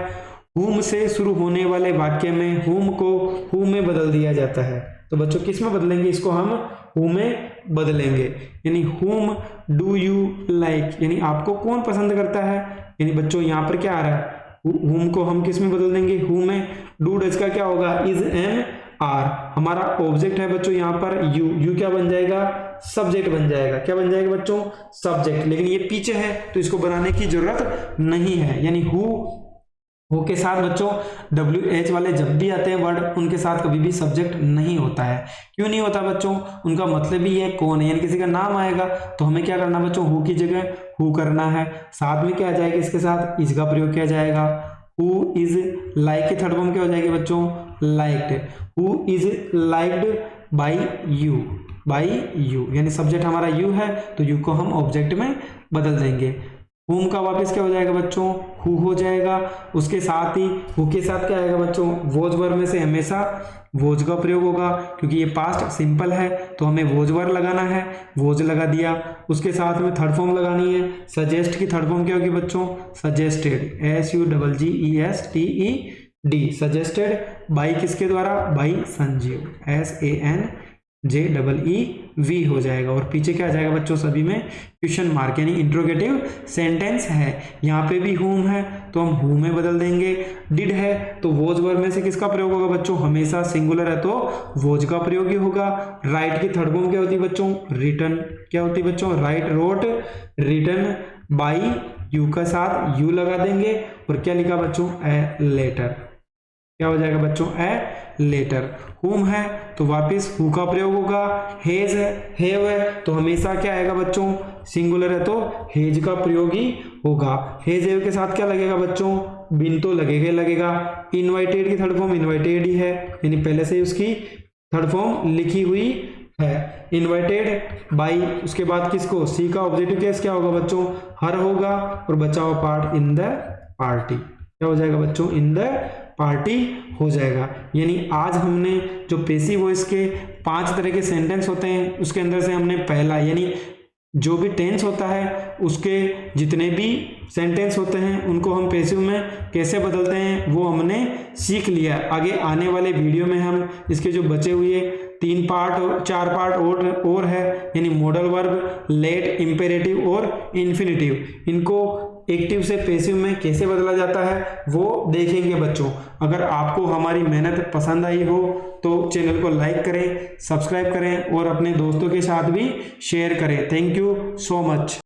हुम से शुरू होने वाले वाक्य में हुम को हु में बदल दिया जाता है, तो बच्चों किस में बदलेंगे इसको, हम हु में बदलेंगे, यानी हुम डू यू लाइक, यानी आपको कौन पसंद करता है, यानी बच्चों यहाँ पर क्या आ रहा है, हुम को हम किस में बदल देंगे, हु में। डू डज का क्या होगा, इज एम आर, हमारा ऑब्जेक्ट है बच्चों यहाँ पर यू, यू क्या बन जाएगा, सब्जेक्ट बन जाएगा, क्या बन जाएगा बच्चों, सब्जेक्ट, लेकिन ये पीछे है तो इसको बनाने की जरूरत नहीं है, यानी हु के साथ बच्चों WH वाले जब भी आते हैं वर्ड, उनके साथ कभी भी सब्जेक्ट नहीं होता है। क्यों नहीं होता बच्चों, उनका मतलब ही है कौन है, यानी किसी का नाम आएगा तो हमें क्या करना बच्चों, हु की जगह हु करना है, साथ में क्या आ जाएगा, इसके साथ इज का प्रयोग किया जाएगा। हु इज लाइक की थर्ड फॉर्म क्या हो जाएगी बच्चों, liked, who is liked by you, by you, यानी सब्जेक्ट हमारा यू है तो यू को हम ऑब्जेक्ट में बदल देंगे। हुम का वापस क्या हो जाएगा बच्चों, हु हो जाएगा, उसके साथ ही हु के साथ क्या आएगा बच्चों, वॉज वर्ब में से हमेशा वॉज का प्रयोग होगा, क्योंकि ये पास्ट सिंपल है तो हमें वॉज वर्ब लगाना है, वॉज लगा दिया, उसके साथ में थर्ड फॉर्म लगानी है। सजेस्ट की थर्ड फॉर्म क्या होगी बच्चों, सजेस्टेड, SUGGESTED, सजेस्टेड बाई किसके द्वारा, बाई संजीव, SANJEEV हो जाएगा, और पीछे क्या आ जाएगा बच्चों, सभी में क्वेश्चन मार्क, यानी इंट्रोगेटिव सेंटेंस है। यहाँ पे भी हुम है तो हम हु में बदल देंगे, डिड है तो वॉज वर्ब में से किसका प्रयोग होगा बच्चों, हमेशा सिंगुलर है तो वॉज का प्रयोग ही होगा। राइट की थर्ड फॉर्म क्या होती है बच्चों, रिटर्न, क्या होती है बच्चों, right road written by you का साथ यू लगा देंगे, और क्या लिखा बच्चों, ए लेटर। क्या हो जाएगा बच्चों, ए लेटर। हुम है तो वापस हु का प्रयोग होगा। हेज है, हैव है तो हमेशा क्या आएगा बच्चों, सिंगुलर है तो हेज का प्रयोग ही होगा। हेज हैव के साथ क्या लगेगा बच्चों, बिन तो लगेगा ही लगेगा। इनवाइटेड की थर्ड फॉर्म इनवाइटेड ही है, यानी पहले से ही उसकी थर्ड फॉर्म लिखी हुई है। इनवाइटेड बाई, उसके बाद किसको, सी का ऑब्जेक्टिव केस क्या होगा बच्चों, हर होगा, और बचा हुआ पार्ट इन द पार्टी। क्या हो जाएगा बच्चों, इन द पार्टी हो जाएगा। यानी आज हमने जो पेसिव वॉइस के 5 तरह के सेंटेंस होते हैं उसके अंदर से हमने पहला, यानी जो भी टेंस होता है उसके जितने भी सेंटेंस होते हैं उनको हम पेसिव में कैसे बदलते हैं वो हमने सीख लिया। आगे आने वाले वीडियो में हम इसके जो बचे हुए 3 पार्ट 4 पार्ट और है, यानी मॉडल वर्ब, लेट, इंपेरेटिव और इन्फिनिटिव, इनको एक्टिव से पेसिव में कैसे बदला जाता है वो देखेंगे बच्चों। अगर आपको हमारी मेहनत पसंद आई हो तो चैनल को लाइक करें, सब्सक्राइब करें और अपने दोस्तों के साथ भी शेयर करें। Thank you so much.